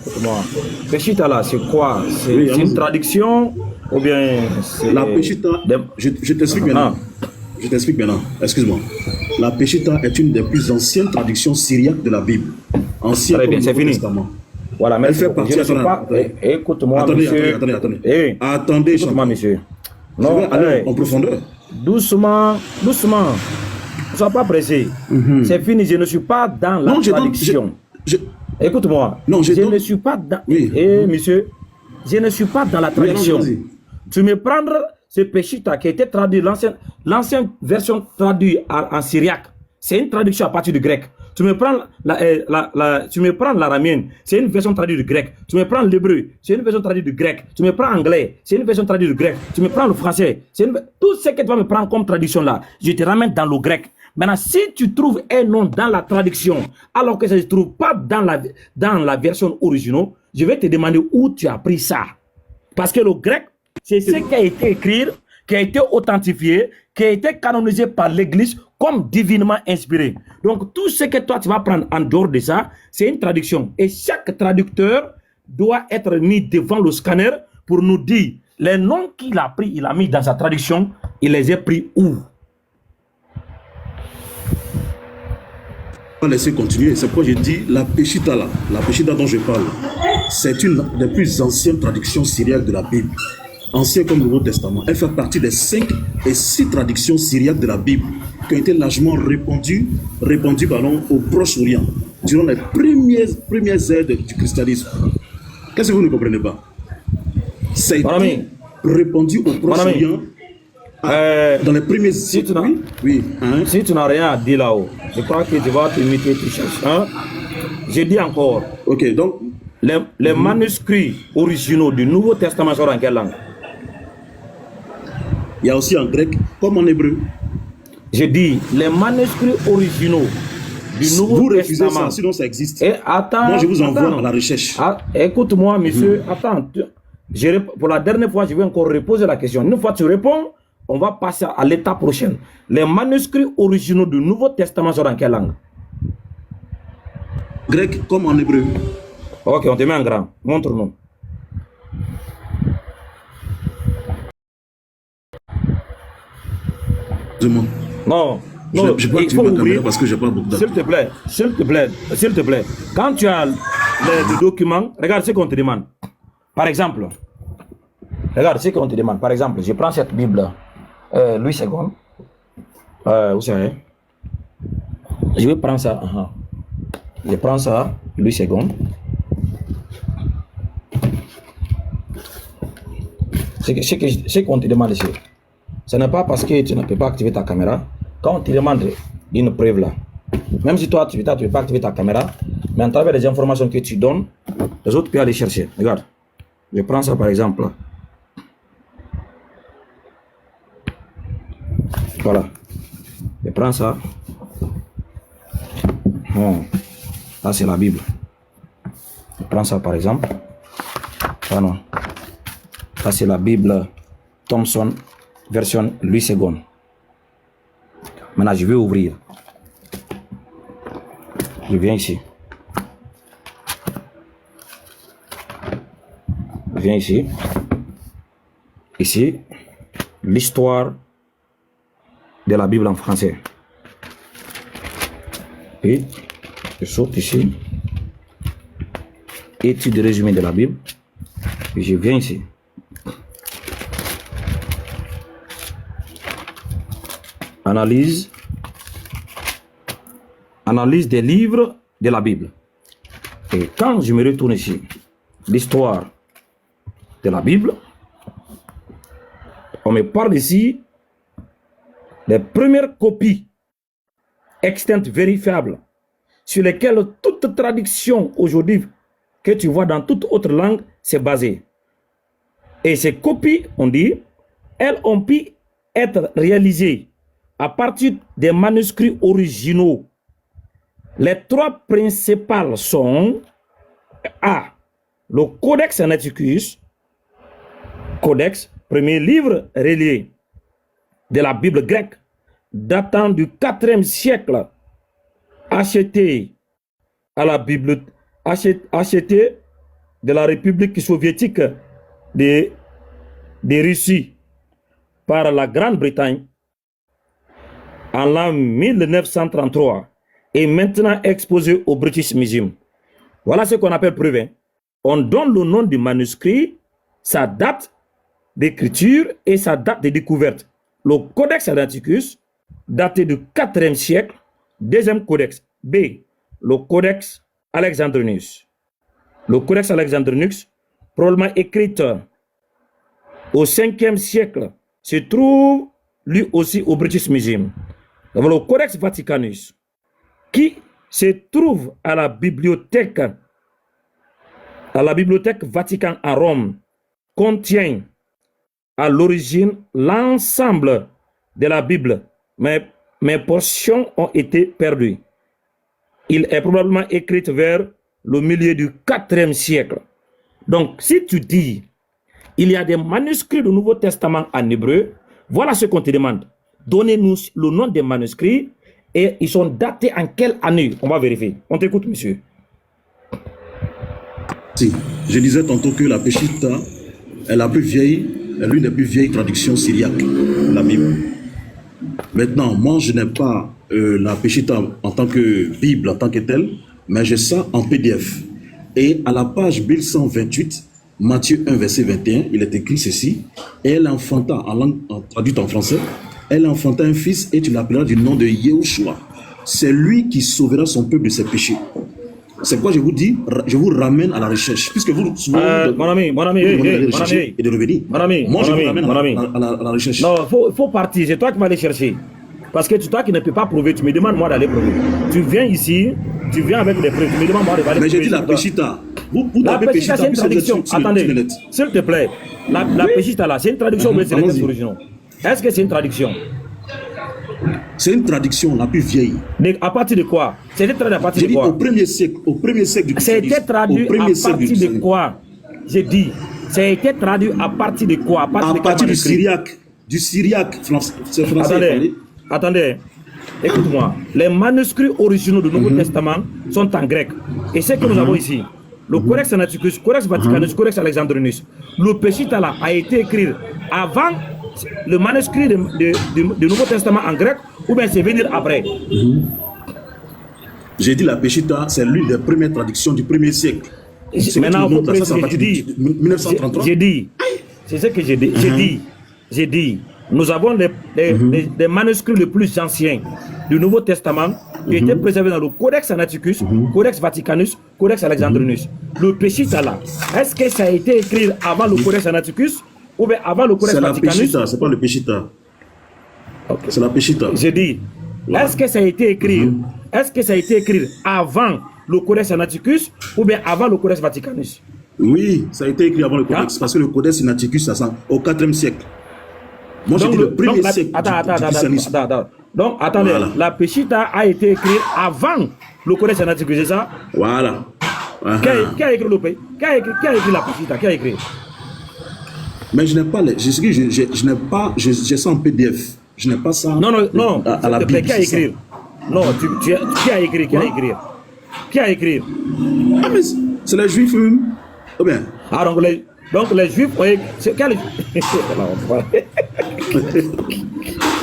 Speaker 2: Péchita là, c'est quoi? C'est
Speaker 6: Oui,
Speaker 2: une traduction ou bien c'est...
Speaker 6: La Péchita, je t'explique maintenant. Je t'explique maintenant. Excuse-moi. La Péchita est une des plus anciennes traductions syriaques de la Bible. Ancienne.
Speaker 2: Très bien, c'est fini.
Speaker 6: Testament.
Speaker 2: Voilà, mais
Speaker 6: Elle fait partie.
Speaker 2: Écoute-moi,
Speaker 6: Attendez,
Speaker 2: monsieur.
Speaker 6: attendez.
Speaker 2: Eh,
Speaker 6: Attendez,
Speaker 2: écoute-moi, monsieur.
Speaker 6: Non, en profondeur.
Speaker 2: Doucement, doucement. Ne sois pas pressé. C'est fini, je ne suis pas dans la
Speaker 6: Non,
Speaker 2: traduction. Écoute-moi.
Speaker 6: Non,
Speaker 2: je ne suis pas dans...
Speaker 6: Oui.
Speaker 2: Monsieur, je ne suis pas dans la traduction.
Speaker 6: Oui,
Speaker 2: tu me prendre ce Peshitta qui a été traduit, l'ancienne version traduite en syriaque. C'est une traduction à partir du grec. Tu me prends l'araméenne, c'est une version traduite du grec. Tu me prends l'hébreu, c'est une version traduite du grec. Tu me prends l'anglais, c'est une version traduite du grec. Tu me prends le français, tout ce que tu vas me prendre comme traduction là, je te ramène dans le grec. Maintenant, si tu trouves un nom dans la traduction, alors que ça ne se trouve pas dans la version originale, je vais te demander où tu as pris ça. Parce que le grec, c'est ce qui a été écrit, qui a été authentifié, qui a été canonisé par l'Église comme divinement inspiré. Donc, tout ce que toi, tu vas prendre en dehors de ça, c'est une traduction. Et chaque traducteur doit être mis devant le scanner pour nous dire les noms qu'il a pris, il a mis dans sa traduction, il les a pris où?
Speaker 6: On va laisser continuer. C'est pourquoi j'ai dit la Peshitta là, la Peshitta dont je parle, c'est une des plus anciennes traductions syriaques de la Bible. Ancien comme Nouveau Testament. Elle fait partie des 5 et 6 traductions syriaques de la Bible qui ont été largement répandues au Proche-Orient durant les premières ères du christianisme. Qu'est-ce que vous ne comprenez pas? Ça a été répandu au Proche-Orient dans les premiers...
Speaker 2: Si tu
Speaker 6: si
Speaker 2: tu n'as rien à dire là-haut, je crois que tu vas te imiter, tu cherches. Hein? J'ai dit encore.
Speaker 6: Ok, donc...
Speaker 2: Les manuscrits originaux du Nouveau Testament sont en quelle langue?
Speaker 6: Il y a aussi en grec comme en hébreu.
Speaker 2: Je dis, les manuscrits originaux du Nouveau Testament.
Speaker 6: Ça, sinon ça existe.
Speaker 2: Et attends,
Speaker 6: moi, je vous envoie à la recherche.
Speaker 2: Écoute-moi, monsieur. Attends. Pour la dernière fois, je vais encore reposer la question. Une fois que tu réponds, on va passer à l'étape prochaine. Les manuscrits originaux du Nouveau Testament sont dans quelle langue?
Speaker 6: Grec comme en hébreu.
Speaker 2: Ok, on te met en grand. Montre-nous. Non,
Speaker 6: je peux activer ma caméra parce que j'ai pas beaucoup
Speaker 2: d'argent. S'il te plaît. Quand tu as le document, regarde ce qu'on te demande. Par exemple, je prends cette Bible, Louis II. Vous savez, je vais prendre ça. Je prends ça, Louis II. Ce qu'on te demande ici, ce n'est pas parce que tu ne peux pas activer ta caméra. Quand on te demande une preuve là, même si toi tu ne peux pas activer ta caméra, mais à travers les informations que tu donnes, les autres peuvent aller chercher. Regarde, je prends ça par exemple là. Voilà, je prends ça. Là c'est la Bible. Je prends ça par exemple. Ah non. Ça c'est la Bible Thompson, version Louis II. Maintenant, je vais ouvrir. Je viens ici. Ici, l'histoire de la Bible en français. Puis, je saute ici. Étude résumée de la Bible. Puis je viens ici. Analyse des livres de la Bible. Et quand je me retourne ici, l'histoire de la Bible, on me parle ici des premières copies extinctes vérifiables sur lesquelles toute traduction aujourd'hui que tu vois dans toute autre langue s'est basée. Et ces copies, on dit, elles ont pu être réalisées à partir des manuscrits originaux. Les 3 principales sont A. Le Codex Sinaiticus, Codex, premier livre relié de la Bible grecque, datant du 4e siècle, acheté à la Bible, acheté de la République soviétique de Russie par la Grande-Bretagne en l'an 1933 et maintenant exposé au British Museum. Voilà ce qu'on appelle preuve. On donne le nom du manuscrit, sa date d'écriture et sa date de découverte. le Codex Sinaiticus, daté du 4e siècle. Deuxième codex. B. Le Codex Alexandrinus. Le Codex Alexandrinus, probablement écrit au 5e siècle, se trouve lui aussi au British Museum. Nous avons le Codex Vaticanus, qui se trouve à la bibliothèque Vatican à Rome, contient à l'origine l'ensemble de la Bible, mais mes portions ont été perdues. Il est probablement écrit vers le milieu du 4e siècle. Donc, si tu dis, il y a des manuscrits du Nouveau Testament en hébreu, voilà ce qu'on te demande. Donnez-nous le nom des manuscrits et ils sont datés en quelle année? On va vérifier. On t'écoute, monsieur.
Speaker 6: Si, je disais tantôt que la Peshitta est la plus vieille, est l'une des plus vieilles traductions syriaques de la Bible. Maintenant, moi, je n'ai pas la Peshitta en tant que Bible, en tant que telle, mais j'ai ça en PDF. Et à la page 1128, Matthieu 1, verset 21, il est écrit ceci: et elle enfanta, en langue traduite en français, elle enfanta un fils et tu l'appelleras du nom de Yehoshua. C'est lui qui sauvera son peuple de ses péchés. C'est quoi je vous dis? Je vous ramène à la recherche. Puisque vous, souvent,
Speaker 2: mon ami,
Speaker 6: et de revenir. Moi, je vous ramène à la recherche.
Speaker 2: Non, il faut partir. C'est toi qui vas aller chercher. Parce que c'est toi qui ne peux pas prouver. Tu me demandes moi d'aller prouver. Tu viens ici, tu viens avec des preuves. Tu me demandes moi d'aller prouver.
Speaker 6: Mais j'ai dit la Peshitta. Vous
Speaker 2: la Peshitta, c'est une traduction. Attendez, s'il te plaît. La Peshitta là, c'est une traduction ou c'est les textes originaux? Est-ce que c'est une traduction?
Speaker 6: C'est une traduction la plus vieille.
Speaker 2: Mais à partir de quoi? C'était traduit à partir de quoi?
Speaker 6: Au premier siècle du christianisme.
Speaker 2: C'était traduit à partir de quoi? J'ai dit, ça a été traduit à partir de quoi? À
Speaker 6: partir du syriaque. Du syriaque. C'est français.
Speaker 2: Attendez. Écoute-moi. Les manuscrits originaux du Nouveau Testament sont en grec. Et ce que nous avons ici, le Codex Sinaiticus, Codex Vaticanus, Codex Alexandrinus, le Peshitta là a été écrit avant le manuscrit du Nouveau Testament en grec, ou bien c'est venir après?
Speaker 6: J'ai dit la Peshitta, c'est l'une des premières traductions du 1er siècle.
Speaker 2: Maintenant,
Speaker 6: ça, c'est à partir de 1933.
Speaker 2: J'ai dit, c'est ce que j'ai dit. J'ai dit, nous avons les manuscrits les plus anciens du Nouveau Testament qui étaient préservés dans le Codex Sinaiticus, Codex Vaticanus, Codex Alexandrinus. Le Peshitta là, est-ce que ça a été écrit avant le Codex Sinaiticus ou bien avant le Codex Vaticanus?
Speaker 6: C'est la Peshitta, c'est pas le Peshitta. Okay. C'est la Peshitta.
Speaker 2: J'ai dit, est-ce que ça a été écrit est-ce que ça a été écrit avant le Codex Sinaiticus ou bien avant le Codex Vaticanus?
Speaker 6: Oui, ça a été écrit avant le Codex, parce que le Codex Sinaiticus, ça sent au 4e siècle. Moi, j'ai dit le 1er siècle du christianisme.
Speaker 2: Donc, attendez, voilà. La Peshitta a été écrite avant le Codex Sinaiticus, c'est ça?
Speaker 6: Voilà.
Speaker 2: Qui a écrit la Peshitta? Qui a écrit?
Speaker 6: Mais je n'ai pas je n'ai pas, j'ai ça en PDF. Je n'ai pas ça.
Speaker 2: Non.
Speaker 6: À la Bible.
Speaker 2: Qui a écrit? Non, qui a écrit? Qui a écrit?
Speaker 6: Ah, mais c'est les Juifs. Ou bien.
Speaker 2: Ah, donc les Juifs ont écrit.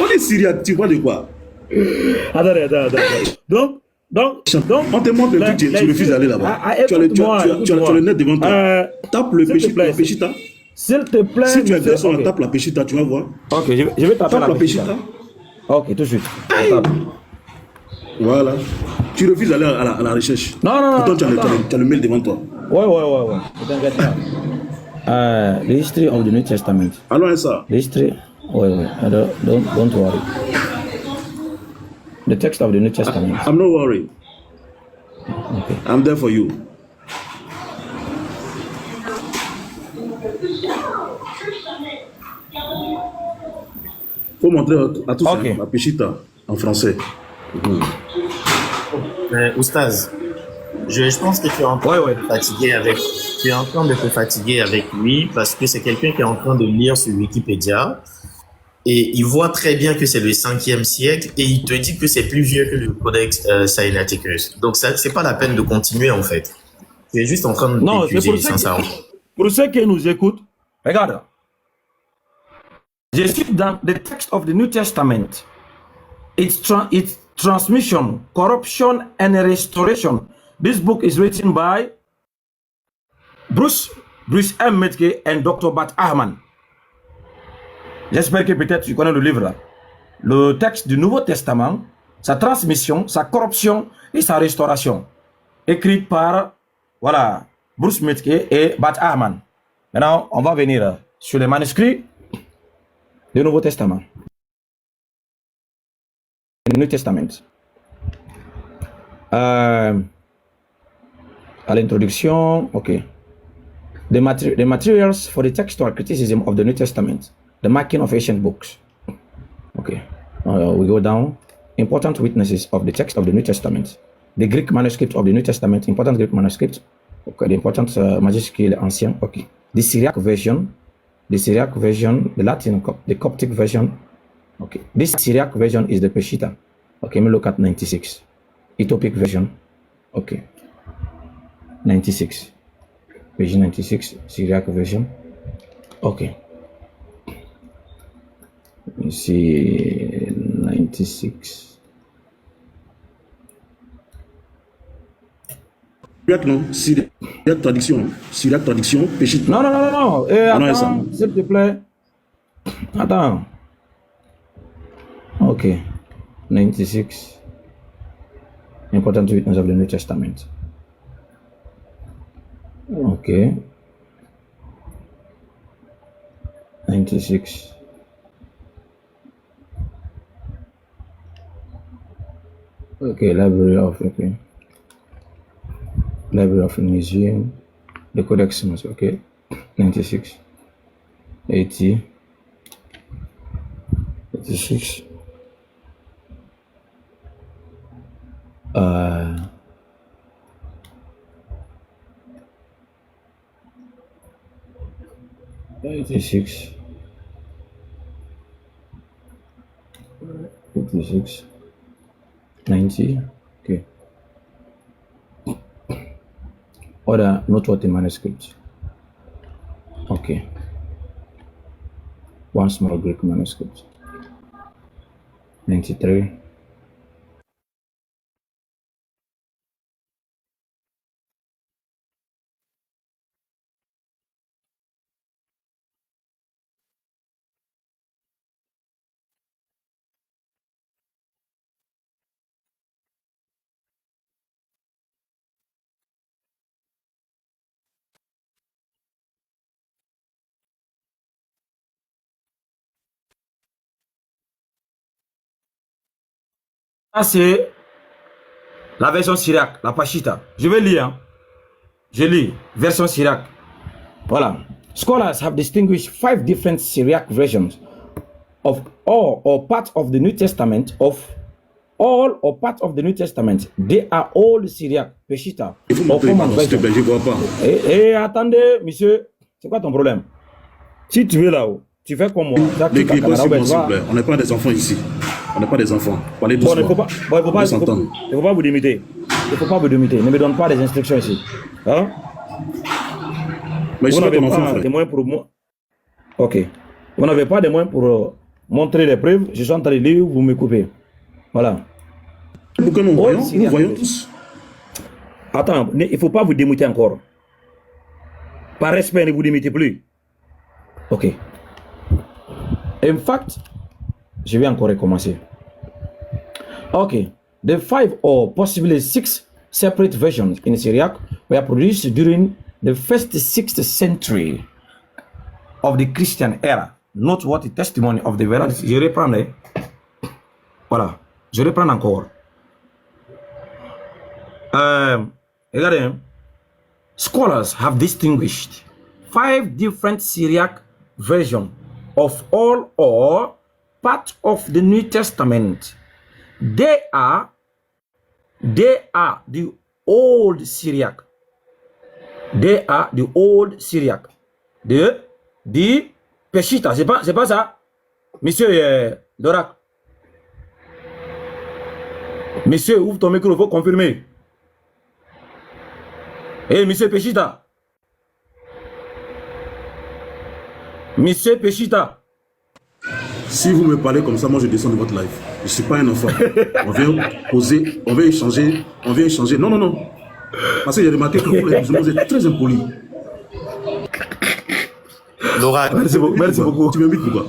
Speaker 6: On est syriaque, tu vois de quoi?
Speaker 2: Attendez. Donc,
Speaker 6: on te montre le truc, tu refuses d'aller là-bas. Tu as le net devant toi. Tape le Peshitta.
Speaker 2: S'il te plaît.
Speaker 6: Si tu es garçon, tape la Peshitta, tu vas voir.
Speaker 2: Ok, je vais taper
Speaker 6: la Peshitta.
Speaker 2: Ok, tout de suite.
Speaker 6: Voilà. Tu refuses d'aller à la recherche.
Speaker 2: Non.
Speaker 6: Pourtant, tu as le mail devant toi.
Speaker 2: Ouais. Ne t'inquiète pas. The history of the New Testament.
Speaker 6: Alors, ça.
Speaker 2: The history. Ouais. Don't worry. The text of the New Testament.
Speaker 6: I'm not worried.
Speaker 2: Okay.
Speaker 6: I'm there for you. Faut montrer à tous la Peshitta en français.
Speaker 3: Oustaz, je pense que tu es en train de te fatiguer avec. Tu es en train de te fatiguer avec lui parce que c'est quelqu'un qui est en train de lire sur Wikipédia et il voit très bien que c'est le 5e siècle et il te dit que c'est plus vieux que le Codex Sinaiticus. Donc ça, c'est pas la peine de continuer en fait. Tu es juste en train de t'épuiser sans ça.
Speaker 2: Pour ceux qui nous écoutent, regarde. Je suis dans the text of the New Testament. Its transmission, corruption and restoration. This book is written by Bruce M. Metke and Dr. Bat Ahman. J'espère que peut-être tu connais le livre là. Le texte du Nouveau Testament, sa transmission, sa corruption et sa restauration. Écrite par, voilà, Bruce Metke et Bat Ahman. Maintenant, on va venir sur les manuscrits du Nouveau Testament. Le New Testament. À l'introduction, ok. The materials for the textual criticism of the New Testament, the marking of ancient books. Okay, we go down. Important witnesses of the text of the New Testament, the Greek manuscript of the New Testament, important Greek manuscript. Okay, the important majuscule ancien. Okay, the Syriac version, the Latin, the Coptic version. Okay, this Syriac version is the Peshitta. Okay, let me look at 96. Ethiopic version. Okay, 96. Page 96, Syriac version. Okay. Let me see, 96.
Speaker 6: Syriac, non? Syriac traduction, Peshitta.
Speaker 2: Non. Attends, s'il te plaît. Attends. Ok. 96. Important witness of the New Testament. Okay. 96. Okay, Library of the Museum, the Codex, okay. 96. 80. 86. 86. 86. 90. Okay. Other noteworthy manuscripts. Okay. One small Greek manuscript. 93. Ça, c'est la version syriaque, la Peshitta. Je vais lire. Hein. Je lis. Version syriaque. Voilà. Scholars have distinguished 5 different Syriac versions of all or part of the New Testament, They are all Syriac, Peshitta.
Speaker 6: Il faut m'appeler, s'il te plaît, je ne vois pas.
Speaker 2: Attendez, monsieur, c'est quoi ton problème? Si tu es là-haut, tu fais comme moi.
Speaker 6: N'écris pas sur moi, s'il vous plaît. On n'est pas des enfants ici. On n'est pas des enfants. Parlez doucement.
Speaker 2: Il ne faut pas vous limiter. Il ne faut pas vous limiter. Ne me donne pas des instructions ici. Hein?
Speaker 6: Mais je
Speaker 2: vous
Speaker 6: suis
Speaker 2: n'avez
Speaker 6: pas ton
Speaker 2: pas
Speaker 6: enfant,
Speaker 2: des
Speaker 6: frère.
Speaker 2: moyens pour moi. Ok. Vous n'avez pas de moyens pour montrer les preuves. Je suis en train de lire, vous me coupez. Voilà.
Speaker 6: Pourquoi nous voyons tous.
Speaker 2: Attends, il ne faut pas vous démuter encore. Par respect, ne vous démutez plus. Ok. In fact, je vais encore recommencer. Okay, the 5 or possibly 6 separate versions in Syriac were produced during the first 6th century of the Christian era. Note what the testimony of the veracity. Je reprends. Voilà, je reprends encore. Regardez, scholars have distinguished 5 different Syriac versions of all or part of the New Testament. They are the old Syriac. They are the old Syriac. The Peshitta. C'est pas ça, monsieur Dorak. Monsieur, ouvre ton micro, il faut confirmer. Monsieur Peshitta. Monsieur Peshitta.
Speaker 6: Si vous me parlez comme ça, moi je descends de votre live. Je ne suis pas un enfant. On vient poser, on vient échanger. Non. Parce que j'ai remarqué que vous les musulmans, vous êtes très impolis.
Speaker 3: L'oracle.
Speaker 2: Merci beaucoup.
Speaker 6: Tu m'invites pourquoi?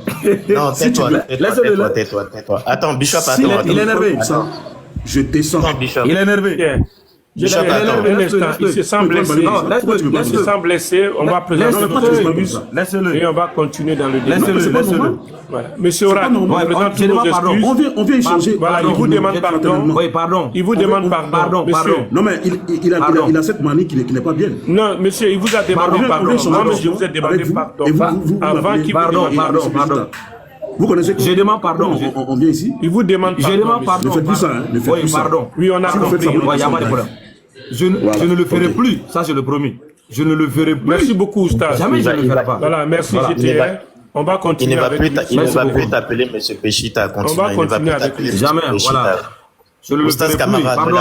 Speaker 3: Non, tais-toi,
Speaker 2: Laisse-le.
Speaker 3: tais-toi. Attends, Bishop,
Speaker 6: S'il
Speaker 3: attends.
Speaker 2: il est énervé.
Speaker 6: comme ça, je descends.
Speaker 3: Attends, Bishop.
Speaker 2: Il est énervé.
Speaker 7: Bien.
Speaker 3: Bishop,
Speaker 7: Il est énervé un
Speaker 2: laisse-le,
Speaker 7: instant. Il se sent blessé.
Speaker 2: Non,
Speaker 6: Pourquoi tu veux
Speaker 2: laisse-le.
Speaker 6: pas
Speaker 7: Il se sent blessé. On va présenter
Speaker 6: Non, mais pourquoi tu
Speaker 7: notre
Speaker 6: veux pas
Speaker 7: bus
Speaker 6: comme ça?
Speaker 2: Laisse-le.
Speaker 7: et on va continuer dans le débat.
Speaker 2: Laisse-le,
Speaker 6: c'est pas
Speaker 2: laisse-le.
Speaker 6: normal.
Speaker 7: Voilà. Monsieur Orak,
Speaker 6: normal.
Speaker 7: on
Speaker 2: Ouais,
Speaker 7: présente
Speaker 2: je
Speaker 7: toutes nos
Speaker 2: demande pardon.
Speaker 7: excuses.
Speaker 6: On vient échanger.
Speaker 7: Voilà, il
Speaker 6: Pardon,
Speaker 7: vous demande
Speaker 6: non,
Speaker 7: pardon.
Speaker 2: Oui, pardon.
Speaker 7: Il vous demande pardon.
Speaker 2: Pardon,
Speaker 7: Monsieur.
Speaker 2: pardon.
Speaker 6: Non, mais
Speaker 2: Pardon.
Speaker 6: il a cette manie qui n'est pas bien.
Speaker 7: Non, monsieur, il vous a demandé
Speaker 2: Pardon,
Speaker 7: pardon.
Speaker 6: on
Speaker 7: Moi,
Speaker 6: vient
Speaker 7: je vous ai
Speaker 6: avec
Speaker 7: demandé
Speaker 6: vous,
Speaker 7: pardon.
Speaker 6: et vous
Speaker 7: Avant
Speaker 6: m'appelez-
Speaker 7: qu'il vous
Speaker 2: Pardon,
Speaker 7: demande
Speaker 2: pardon,
Speaker 7: pardon.
Speaker 2: pardon.
Speaker 6: Vous connaissez
Speaker 2: Je demande pardon.
Speaker 6: On vient ici.
Speaker 7: Il vous demande
Speaker 2: Je
Speaker 7: pardon.
Speaker 2: demande
Speaker 7: monsieur.
Speaker 2: pardon.
Speaker 6: Ne faites plus ça, hein. Ne faites
Speaker 2: Oui,
Speaker 6: plus ça.
Speaker 2: pardon.
Speaker 7: Oui, on a
Speaker 6: Si vous faites
Speaker 7: compris.
Speaker 6: ça,
Speaker 2: Ouais, y a pas de problème. Je ne le ferai
Speaker 6: ok.
Speaker 2: plus, ça je le promets. Je ne le ferai plus.
Speaker 7: Merci beaucoup, Oustaz.
Speaker 2: Jamais je ne le ferai pas.
Speaker 7: Voilà, merci,
Speaker 2: Voilà.
Speaker 7: GTR. On va
Speaker 3: Il
Speaker 7: continuer
Speaker 3: ne va
Speaker 7: avec
Speaker 3: plus
Speaker 7: lui.
Speaker 3: il ne
Speaker 2: Merci
Speaker 3: va
Speaker 2: beaucoup.
Speaker 3: plus t'appeler Monsieur Péchita. Continue.
Speaker 7: va
Speaker 3: Il ne va
Speaker 7: continuer
Speaker 3: plus
Speaker 7: avec
Speaker 3: t'appeler
Speaker 7: lui.
Speaker 3: Monsieur
Speaker 2: Jamais,
Speaker 3: Péchita.
Speaker 2: voilà. Je ne le
Speaker 3: Oustaz
Speaker 2: ferai plus.
Speaker 3: Camara,
Speaker 2: Pardon,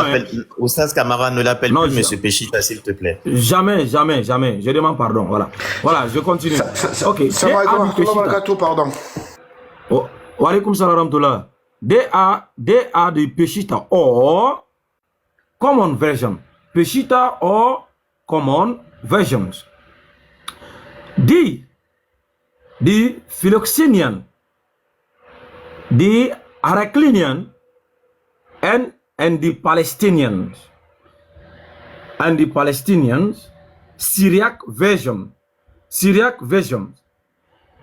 Speaker 3: Oustaz Camara, ne l'appelle
Speaker 2: Non,
Speaker 3: plus
Speaker 2: je-
Speaker 3: Monsieur Péchita, s'il te plaît.
Speaker 2: Jamais, jamais, jamais. Je demande pardon. Voilà. Voilà, je continue. Ok.
Speaker 8: Salam alaikum wa rahmatullahi wa barakatuh, pardon.
Speaker 2: Oh, wa alaikum salam wa rahmatullah. They are the Peshitta or common version. Peshitta or common versions. The Philoxenian, the Heraclinian, and the Palestinians. And the Palestinians, Syriac version.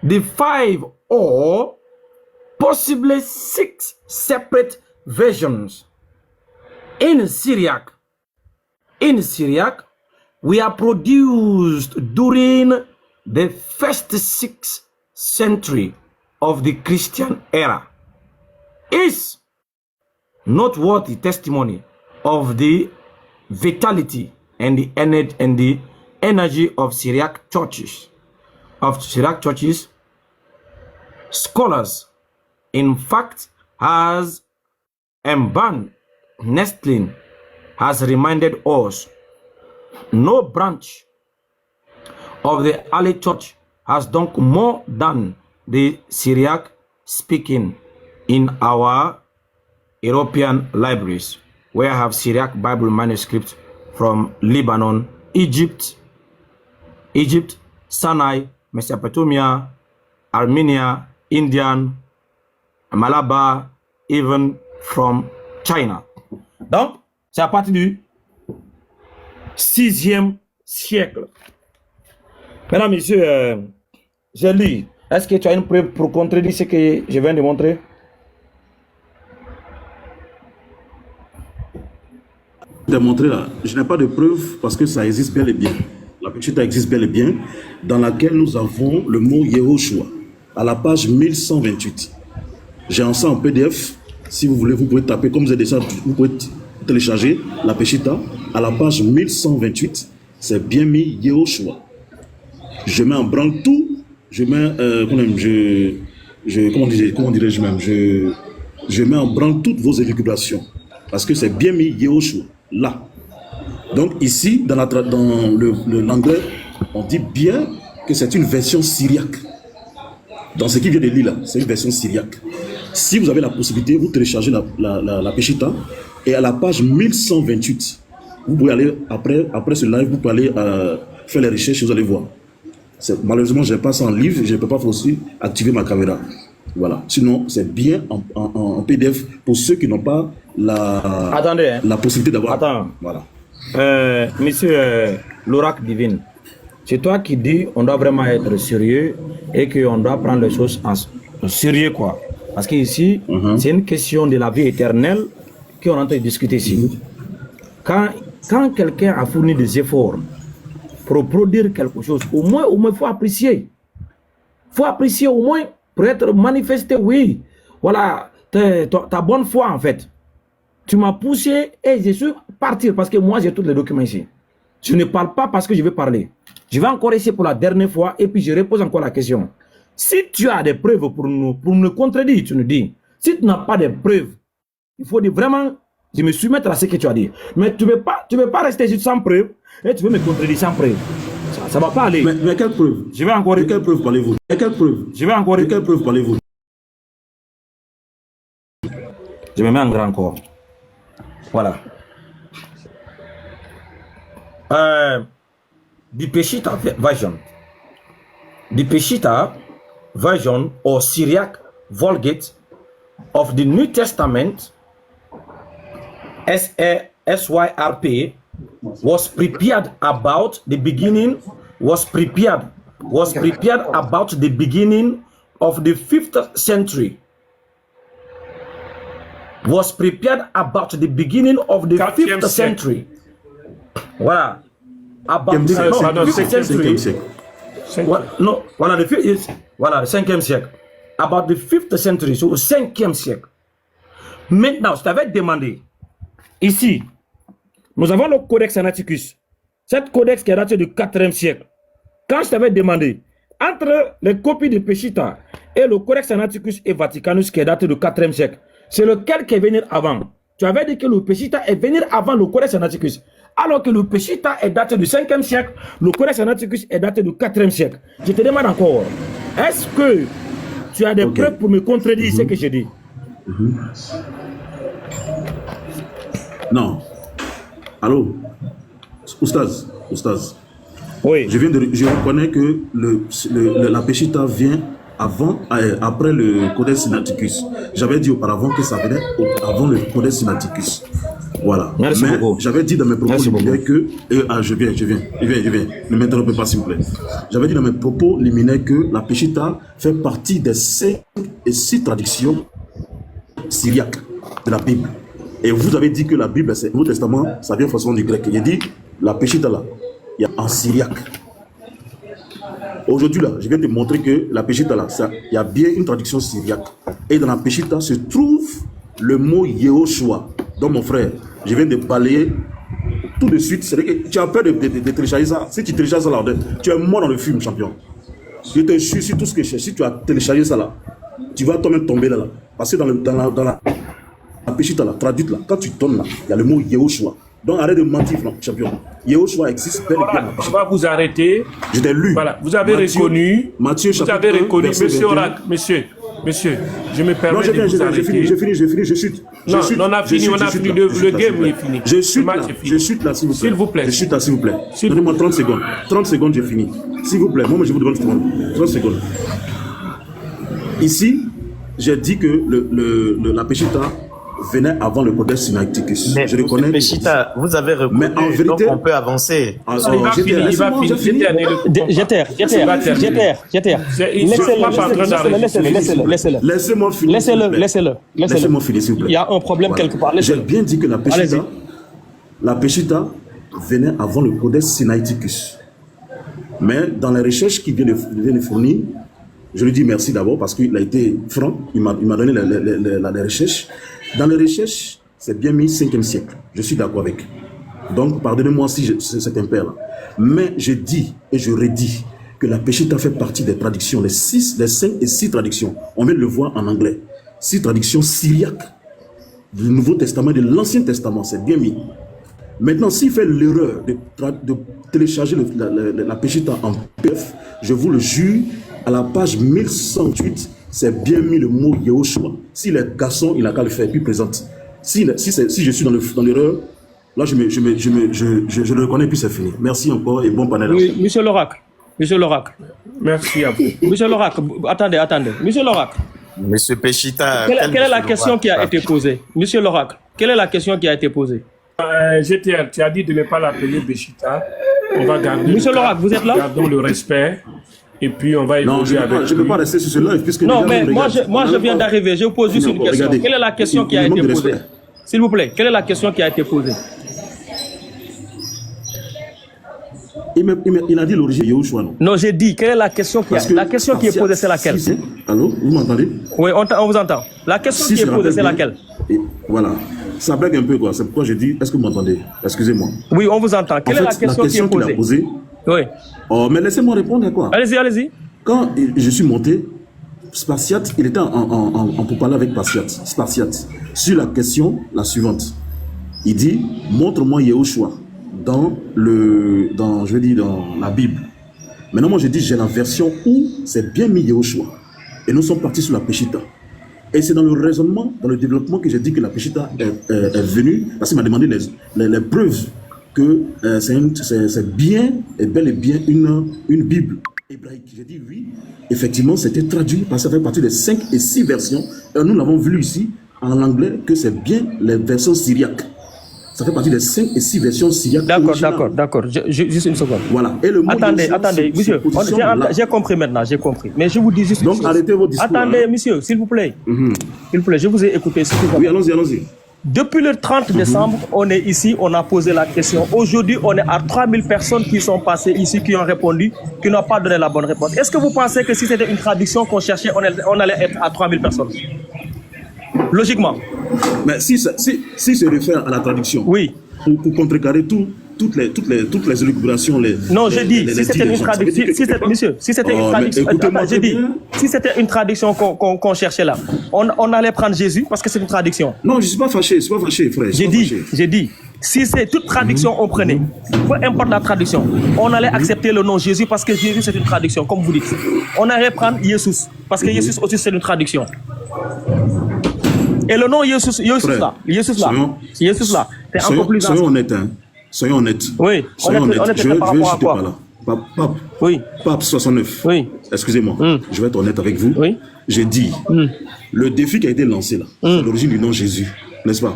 Speaker 2: The 5 or possibly 6 separate versions. In Syriac, we are produced during the first 6th century of the Christian era. Is noteworthy testimony of the vitality and the energy of Syriac churches. Scholars, in fact, has Van Nestlin has reminded us, no branch of the early church has done more than the Syriac speaking in our European libraries, where I have Syriac Bible manuscripts from Lebanon, Egypt, Sinai, Mesopotamia, Armenia, Indian, Malabar, even from China. Donc, c'est à partir du 6e siècle. Mesdames, messieurs, j'ai lu. Est-ce que tu as une preuve pour contredire ce que je viens de montrer?
Speaker 6: Démontrer là, je n'ai pas de preuve parce que ça existe bel et bien. La Peshitta existe bel et bien, dans laquelle nous avons le mot Yehoshua, à la page 1128. J'ai un ça en PDF. Si vous voulez, vous pouvez taper, comme vous êtes déjà, vous pouvez télécharger la Peshitta à la page 1128. C'est bien mis Yehoshua. Je mets en branle tout. Je mets, comment dirais-je même, je mets en branle toutes vos élucubrations. Parce que c'est bien mis Yehoshua, là. Donc ici, dans le l'anglais, on dit bien que c'est une version syriaque. Dans ce qui vient de lire là, c'est une version syriaque. Si vous avez la possibilité, vous téléchargez la Peshitta et à la page 1128, vous pouvez aller, après ce live, vous pouvez aller faire les recherches, vous allez voir. Malheureusement, je n'ai pas ça en livre, je ne peux pas aussi activer ma caméra. Voilà. Sinon, c'est bien en PDF pour ceux qui n'ont pas la possibilité d'avoir.
Speaker 2: Attends.
Speaker 6: Voilà.
Speaker 2: Monsieur l'oracle divine, c'est toi qui dis on doit vraiment être sérieux et qu'on doit prendre les choses en sérieux, quoi. Parce qu'ici, c'est une question de la vie éternelle qu'on est en train de discuter ici. Quand quelqu'un a fourni des efforts pour produire quelque chose, au moins, il faut apprécier. Il faut apprécier au moins pour être manifesté, oui. Voilà, ta bonne foi, en fait. Tu m'as poussé et je suis parti parce que moi, j'ai tous les documents ici. Je ne parle pas parce que je veux parler. Je vais encore essayer pour la dernière fois et puis je repose encore la question. Si tu as des preuves pour nous contredire, tu nous dis. Si tu n'as pas de preuves, il faut dire vraiment, je me soumettre à ce que tu as dit. Mais tu ne veux pas rester juste sans preuve et tu veux me contredire sans preuve. Ça ne va pas aller.
Speaker 6: Mais quelle preuve?
Speaker 2: Je vais encore...
Speaker 6: De quelle preuve parlez-vous? De quelle preuve?
Speaker 2: Je vais encore...
Speaker 6: De quelle preuve parlez-vous?
Speaker 2: Je me mets en grand encore. Voilà. The Peshitta version. the Peshitta version or Syriac Vulgate of the New Testament, SYRP, was prepared about the beginning about the beginning of the 5th century. Was prepared about the beginning of the 5th century. Voilà. About the 5th century. Non, voilà, le 5e siècle. About the 5th century, so au 5e siècle. Maintenant, je t'avais demandé, ici, nous avons le Codex Sinaiticus. Cette codex qui est daté du 4e siècle. Quand je t'avais demandé, entre les copies de Peshitta et le Codex Sinaiticus et Vaticanus qui est daté du 4e siècle, c'est lequel qui est venu avant? Tu avais dit que le Peshitta est venu avant le Codex Sinaiticus. Alors que le Peshitta est daté du 5e siècle, le Codex Sinaiticus est daté du 4e siècle. Je te demande encore, est-ce que tu as des preuves pour me contredire ce que je dis?
Speaker 6: Non. Allô? Oustaz.
Speaker 2: Oui.
Speaker 6: Je reconnais que la Peshitta vient après le Codex Sinaiticus. J'avais dit auparavant que ça venait avant le Codex Sinaiticus. Voilà.
Speaker 2: Merci beaucoup.
Speaker 6: J'avais dit dans mes propos liminaires que... je viens. Ne m'interrompez pas, s'il vous plaît. J'avais dit dans mes propos liminaires que la Peshitta fait partie des 5 et 6 traductions syriaques de la Bible. Et vous avez dit que la Bible, c'est le Nouveau Testament, ça vient forcément du grec. J'ai dit, la Peshitta là, il y a en syriaque. Aujourd'hui, là, je viens de montrer que la Peshitta, là, il y a bien une traduction syriaque. Et dans la Peshitta se trouve le mot Yehoshua. Donc, mon frère, je viens de balayer tout de suite. C'est que tu as peur de télécharger ça. Si tu télécharges ça, là, tu es mort dans le film, champion. Je te jure sur tout ce que je cherche. Si tu as téléchargé ça, là, tu vas toi-même tomber là. Parce que dans la Peshitta, là, traduite, là, quand tu tombes là, il y a le mot Yehoshua. Donc arrête de mentir, champion. Yehoshua existe bel et bien.
Speaker 7: On va vous arrêter.
Speaker 6: Je t'ai lu.
Speaker 7: Voilà, vous avez reconnu.
Speaker 6: Matthieu,
Speaker 7: vous avez reconnu, monsieur Oracle, monsieur, je me permets de vous arrêter.
Speaker 6: J'ai fini, je chute.
Speaker 7: Non, on a fini, le game est fini.
Speaker 6: Je chute là, s'il vous plaît. Je chute là, s'il vous plaît. Donnez-moi 30 secondes. 30 secondes, j'ai fini. S'il vous plaît, moi je vous demande 30 secondes. Ici, j'ai dit que la Peshitta venait avant le Codex Sinaiticus.
Speaker 3: Mais
Speaker 6: je reconnais.
Speaker 3: Peshitta, vous avez reconnu,
Speaker 6: mais en vérité,
Speaker 3: donc on peut avancer.
Speaker 7: Il va finir.
Speaker 6: Laissez-moi finir. Laissez-moi finir, s'il vous plaît.
Speaker 9: Il y a un problème quelque part.
Speaker 6: J'ai bien dit que la Peshitta venait avant le Codex Sinaiticus. Mais dans les recherches qu'il vient de fournir, je lui dis merci d'abord parce qu'il a été franc, il m'a donné les recherches. Dans les recherches, c'est bien mis 5e siècle. Je suis d'accord avec. Donc, pardonnez-moi si c'est un père là. Mais je dis et je redis que la Peshitta fait partie des traductions, les 5 et 6 traductions. On vient de le voir en anglais. 6 traductions syriaques du Nouveau Testament, de l'Ancien Testament, c'est bien mis. Maintenant, s'il fait l'erreur de télécharger la Peshitta en PDF, je vous le jure, à la page 1108, c'est bien mis le mot Yehoshua. S'il est garçon, il n'a qu'à le faire, puis présente. Si je suis dans l'erreur, là je le reconnais, puis c'est fini. Merci encore et bon panel.
Speaker 9: Oui, monsieur l'oracle.
Speaker 7: Merci à vous.
Speaker 9: Monsieur l'oracle, attendez. Monsieur l'oracle.
Speaker 3: Monsieur Peshitta.
Speaker 9: Quelle est la question qui a été posée? Monsieur l'oracle, quelle est la question qui a été posée?
Speaker 7: GTL, tu as dit de ne pas l'appeler Peshitta. On va garder.
Speaker 9: Monsieur l'oracle, vous êtes là?
Speaker 7: Gardons le respect. Et puis on va évoluer avec.
Speaker 6: Non, je ne peux pas rester sur ce live puisque.
Speaker 9: Non, mais moi je viens d'arriver. Je pose juste une question. Quelle est la question qui a été posée? S'il vous plaît, quelle est la question qui a été posée?
Speaker 6: Il a dit l'origine de Yehoshua, non?
Speaker 9: Non, j'ai dit, quelle est la question qui est posée, c'est laquelle?
Speaker 6: Allô, vous m'entendez?
Speaker 9: Oui, on vous entend. La question qui est posée, c'est laquelle?
Speaker 6: Voilà. Ça blague un peu, quoi. C'est pourquoi j'ai dit, est-ce que vous m'entendez? Excusez-moi.
Speaker 9: Oui, on vous entend. Quelle est la question qui est posée?
Speaker 6: Oui. Oh, mais laissez-moi répondre, quoi.
Speaker 9: Allez-y.
Speaker 6: Quand je suis monté, Spartiate, il était en pourparlers avec Spartiate sur la question, la suivante. Il dit, montre-moi Yehoshua dans la Bible. Maintenant, moi, je dis, j'ai la version où c'est bien mis Yehoshua. Et nous sommes partis sur la Peshitta. Et c'est dans le raisonnement, dans le développement que j'ai dit que la Peshitta est venue, parce qu'il m'a demandé les preuves que c'est bien et bel et bien une Bible. hébraïque. J'ai dit oui, effectivement, c'était traduit parce que ça fait partie des 5 et 6 versions. Et nous l'avons vu ici en anglais que c'est bien les versions syriaques. Ça fait partie des 5 et 6 versions syriaques.
Speaker 9: D'accord. Juste une seconde.
Speaker 6: Voilà. Et le mot
Speaker 9: attendez, monsieur. J'ai compris maintenant, j'ai compris. Mais je vous dis juste.
Speaker 6: Donc arrêtez vos discours.
Speaker 9: Attendez, monsieur, s'il vous plaît. S'il vous plaît, je vous ai écouté.
Speaker 6: Oui, allons-y.
Speaker 9: Depuis le 30 décembre, on est ici, on a posé la question. Aujourd'hui, on est à 3000 personnes qui sont passées ici, qui ont répondu, qui n'ont pas donné la bonne réponse. Est-ce que vous pensez que si c'était une traduction qu'on cherchait, on allait être à 3000 personnes? Logiquement.
Speaker 6: Mais si se réfère à la traduction,
Speaker 9: oui,
Speaker 6: pour contrecarrer toutes les élucubrations,
Speaker 9: non, je dis, si c'était une traduction, monsieur, si c'était une traduction, j'ai dit, si c'était une traduction qu'on cherchait là, on allait prendre Jésus parce que c'est une traduction.
Speaker 6: Non, je ne suis pas fâché, frère.
Speaker 9: J'ai dit, si c'est toute traduction on prenait, peu importe la traduction, on allait accepter le nom Jésus parce que Jésus c'est une traduction, comme vous dites. On allait prendre Jésus parce que Jésus aussi c'est une traduction. Et le nom Jésus là, c'est encore plus ancien.
Speaker 6: Soyons honnêtes.
Speaker 9: Oui,
Speaker 6: honnête par rapport à quoi? Pape,
Speaker 9: oui.
Speaker 6: Pape 69.
Speaker 9: Oui.
Speaker 6: Excusez-moi, je vais être honnête avec vous.
Speaker 9: Oui.
Speaker 6: J'ai dit, le défi qui a été lancé là, c'est l'origine du nom Jésus, n'est-ce pas?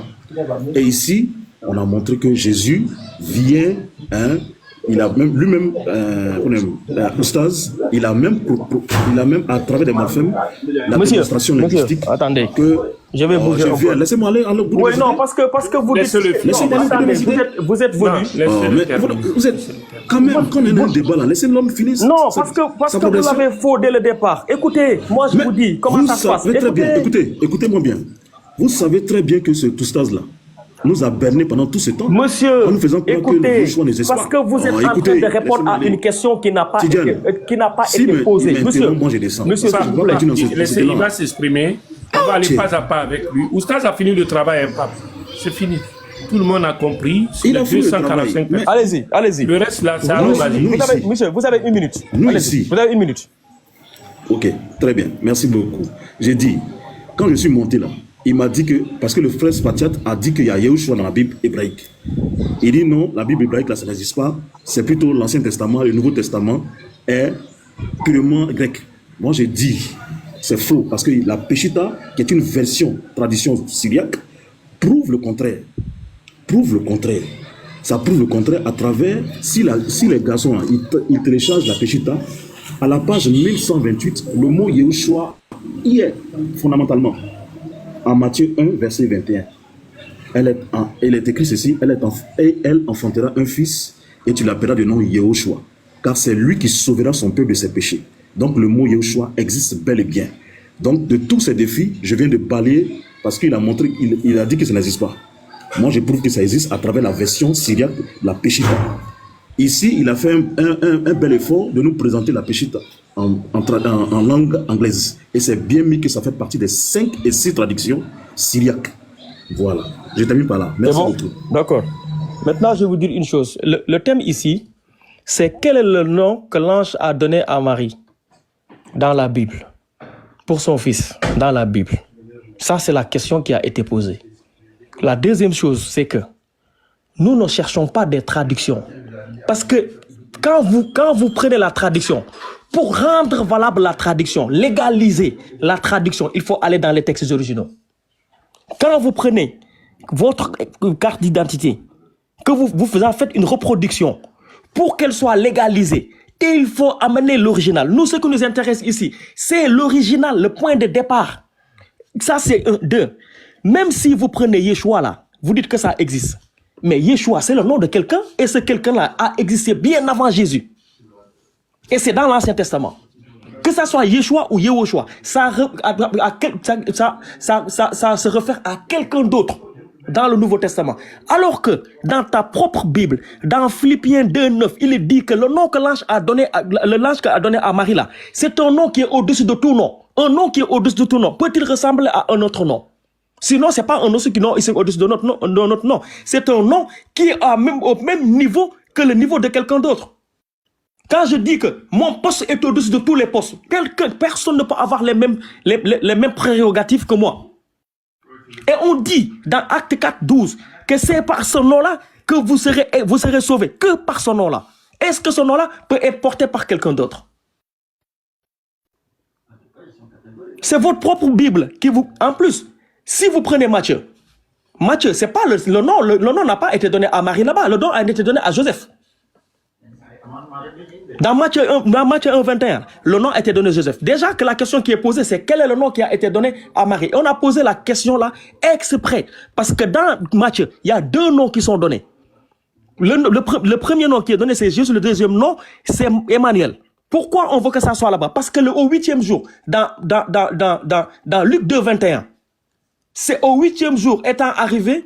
Speaker 6: Et ici, on a montré que Jésus vient, il a même lui-même, Oustaz, il a même à travers des morphèmes la démonstration linguistique.
Speaker 9: Attendez.
Speaker 6: Que
Speaker 9: je vais bouger.
Speaker 6: Laissez-moi aller.
Speaker 9: Oui, non, parce que vous dites. Vous êtes venu.
Speaker 6: Vous êtes quand même, quand on est dans un débat là, laissez l'homme finir.
Speaker 9: Non, parce que vous avez faux dès le départ. Écoutez, moi je vous dis comment ça se passe.
Speaker 6: Écoutez-moi bien. Vous savez très bien que ce Oustaz là nous a berné pendant tout ce temps.
Speaker 9: Monsieur, écoutez,
Speaker 6: parce
Speaker 9: que vous êtes en train de répondre à une question qui n'a pas été posée.
Speaker 6: Monsieur, s'il vous plaît.
Speaker 7: Il va s'exprimer. On va aller pas à pas avec lui. Oustaz a fini le travail, Pape. C'est fini. Tout le monde a compris.
Speaker 6: Il a fini le travail.
Speaker 9: Allez-y.
Speaker 7: Le reste là, ça
Speaker 9: Monsieur, vous avez une minute.
Speaker 6: Nous ici.
Speaker 9: Vous avez une minute.
Speaker 6: Ok, très bien. Merci beaucoup. J'ai dit, quand je suis monté là, il m'a dit que, parce que le frère Spatiat a dit qu'il y a Yahushua dans la Bible hébraïque. Il dit non, la Bible hébraïque là, ça n'existe pas. C'est plutôt l'Ancien Testament, le Nouveau Testament est purement grec. Moi j'ai dit, c'est faux, parce que la Peshitta, qui est une version, tradition syriaque, prouve le contraire. Ça prouve le contraire à travers, si les garçons, ils téléchargent la Peshitta, à la page 1128, le mot Yahushua y est, fondamentalement. En Matthieu 1, verset 21. Elle est écrit ceci, elle enfantera un fils et tu l'appelleras du nom Yahushua, car c'est lui qui sauvera son peuple de ses péchés. Donc le mot Yahushua existe bel et bien. Donc de tous ces défis, je viens de balayer parce qu'il a montré, il a dit que ça n'existe pas. Moi je prouve que ça existe à travers la version syriaque, la Peshitta. Ici, il a fait un bel effort de nous présenter la Peshitta en langue anglaise. Et c'est bien mis que ça fait partie des 5 et 6 traductions syriaques. Voilà. Je termine par là. Merci beaucoup.
Speaker 9: D'accord. Maintenant, je vais vous dire une chose. Le thème ici, c'est quel est le nom que l'ange a donné à Marie dans la Bible, pour son fils, dans la Bible. Ça, c'est la question qui a été posée. La deuxième chose, c'est que nous ne cherchons pas des traductions. Parce que quand vous prenez la traduction, pour rendre valable la traduction, légaliser la traduction, il faut aller dans les textes originaux. Quand vous prenez votre carte d'identité, que vous faites une reproduction, pour qu'elle soit légalisée, il faut amener l'original. Nous, ce qui nous intéresse ici, c'est l'original, le point de départ. Ça, c'est 1, 2. Même si vous prenez Yeshua là, vous dites que ça existe. Mais Yeshua, c'est le nom de quelqu'un, et ce quelqu'un-là a existé bien avant Jésus. Et c'est dans l'Ancien Testament. Que ça soit Yeshua ou Yehoshua, ça se réfère à quelqu'un d'autre dans le Nouveau Testament. Alors que dans ta propre Bible, dans Philippiens 2:9, il est dit que le nom que l'ange a donné à Marie là, c'est un nom qui est au-dessus de tout nom. Un nom qui est au-dessus de tout nom. Peut-il ressembler à un autre nom? Sinon, c'est pas un nom qui est au-dessus de notre nom. C'est un nom qui est au même niveau que le niveau de quelqu'un d'autre. Quand je dis que mon poste est au-dessus de tous les postes, personne ne peut avoir les mêmes prérogatives que moi. Et on dit dans Acte 4:12 que c'est par ce nom-là que vous serez sauvés. Que par ce nom-là. Est-ce que ce nom-là peut être porté par quelqu'un d'autre? C'est votre propre Bible qui vous... En plus, si vous prenez Matthieu, c'est pas le nom. Le nom n'a pas été donné à Marie là-bas. Le nom a été donné à Joseph. Dans Matthieu 1, 21, le nom a été donné à Joseph. Déjà que la question qui est posée, c'est quel est le nom qui a été donné à Marie. On a posé la question là exprès. Parce que dans Matthieu, il y a 2 noms qui sont donnés. Le premier nom qui est donné, c'est Jésus. Le deuxième nom, c'est Emmanuel. Pourquoi on veut que ça soit là-bas? Parce que au 8e jour, dans Luc 2, 21, c'est au 8e jour étant arrivé,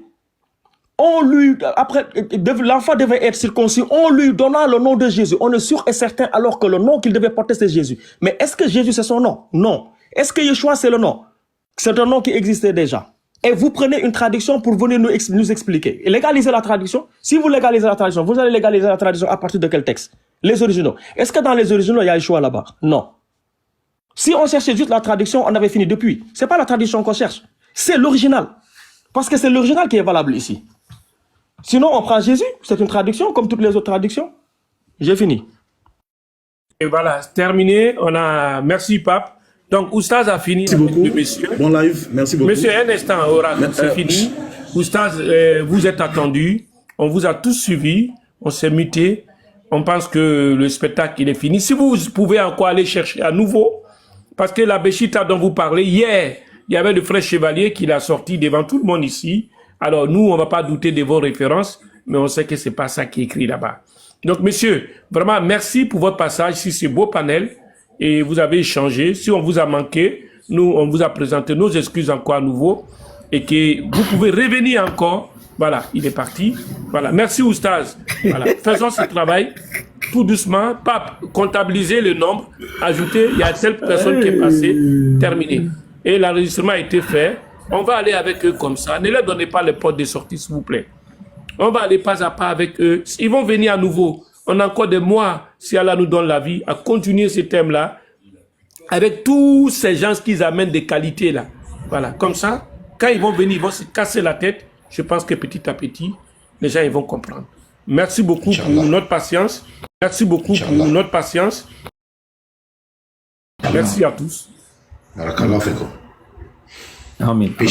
Speaker 9: l'enfant devait être circoncis, on lui donna le nom de Jésus. On est sûr et certain alors que le nom qu'il devait porter, c'est Jésus. Mais est-ce que Jésus, c'est son nom? Non. Est-ce que Yeshua, c'est le nom? C'est un nom qui existait déjà. Et vous prenez une traduction pour venir nous expliquer. Et légaliser la traduction. Si vous légalisez la traduction, vous allez légaliser la traduction à partir de quel texte? Les originaux. Est-ce que dans les originaux, il y a Yeshua là-bas? Non. Si on cherchait juste la traduction, on avait fini depuis. C'est pas la traduction qu'on cherche. C'est l'original. Parce que c'est l'original qui est valable ici. Sinon, on prend Jésus. C'est une traduction comme toutes les autres traductions. J'ai fini.
Speaker 7: Et voilà, c'est terminé. Merci, Pape. Donc, Oustaz a fini.
Speaker 6: Merci beaucoup.
Speaker 7: Monsieur.
Speaker 6: Bon live. Merci beaucoup.
Speaker 7: Monsieur, un instant, c'est fini. Oustaz, vous êtes attendu. On vous a tous suivis. On s'est muté. On pense que le spectacle, il est fini. Si vous pouvez encore aller chercher à nouveau, parce que la Béchita dont vous parlez, hier, il y avait le frère Chevalier qui l'a sorti devant tout le monde ici. Alors, nous, on ne va pas douter de vos références, mais on sait que ce n'est pas ça qui est écrit là-bas. Donc, monsieur, vraiment, merci pour votre passage sur ce beau panel. Et vous avez échangé. Si on vous a manqué, nous, on vous a présenté nos excuses encore à nouveau. Et que vous pouvez revenir encore. Voilà, il est parti. Voilà, merci Oustaz. Voilà, faisons ce travail tout doucement. Pape, comptabiliser le nombre, ajouter, il y a telle personne qui est passée, terminé. Et l'enregistrement a été fait. On va aller avec eux comme ça. Ne leur donnez pas les portes de sortie, s'il vous plaît. On va aller pas à pas avec eux. Ils vont venir à nouveau. On a encore des mois, si Allah nous donne la vie, à continuer ce thème-là, avec tous ces gens qu'ils amènent des qualités là. Voilà, comme ça, quand ils vont venir, ils vont se casser la tête. Je pense que petit à petit, les gens ils vont comprendre. Merci beaucoup pour notre patience. Merci beaucoup pour notre patience. Merci à tous.
Speaker 6: Barakallah fekum.
Speaker 2: Amen.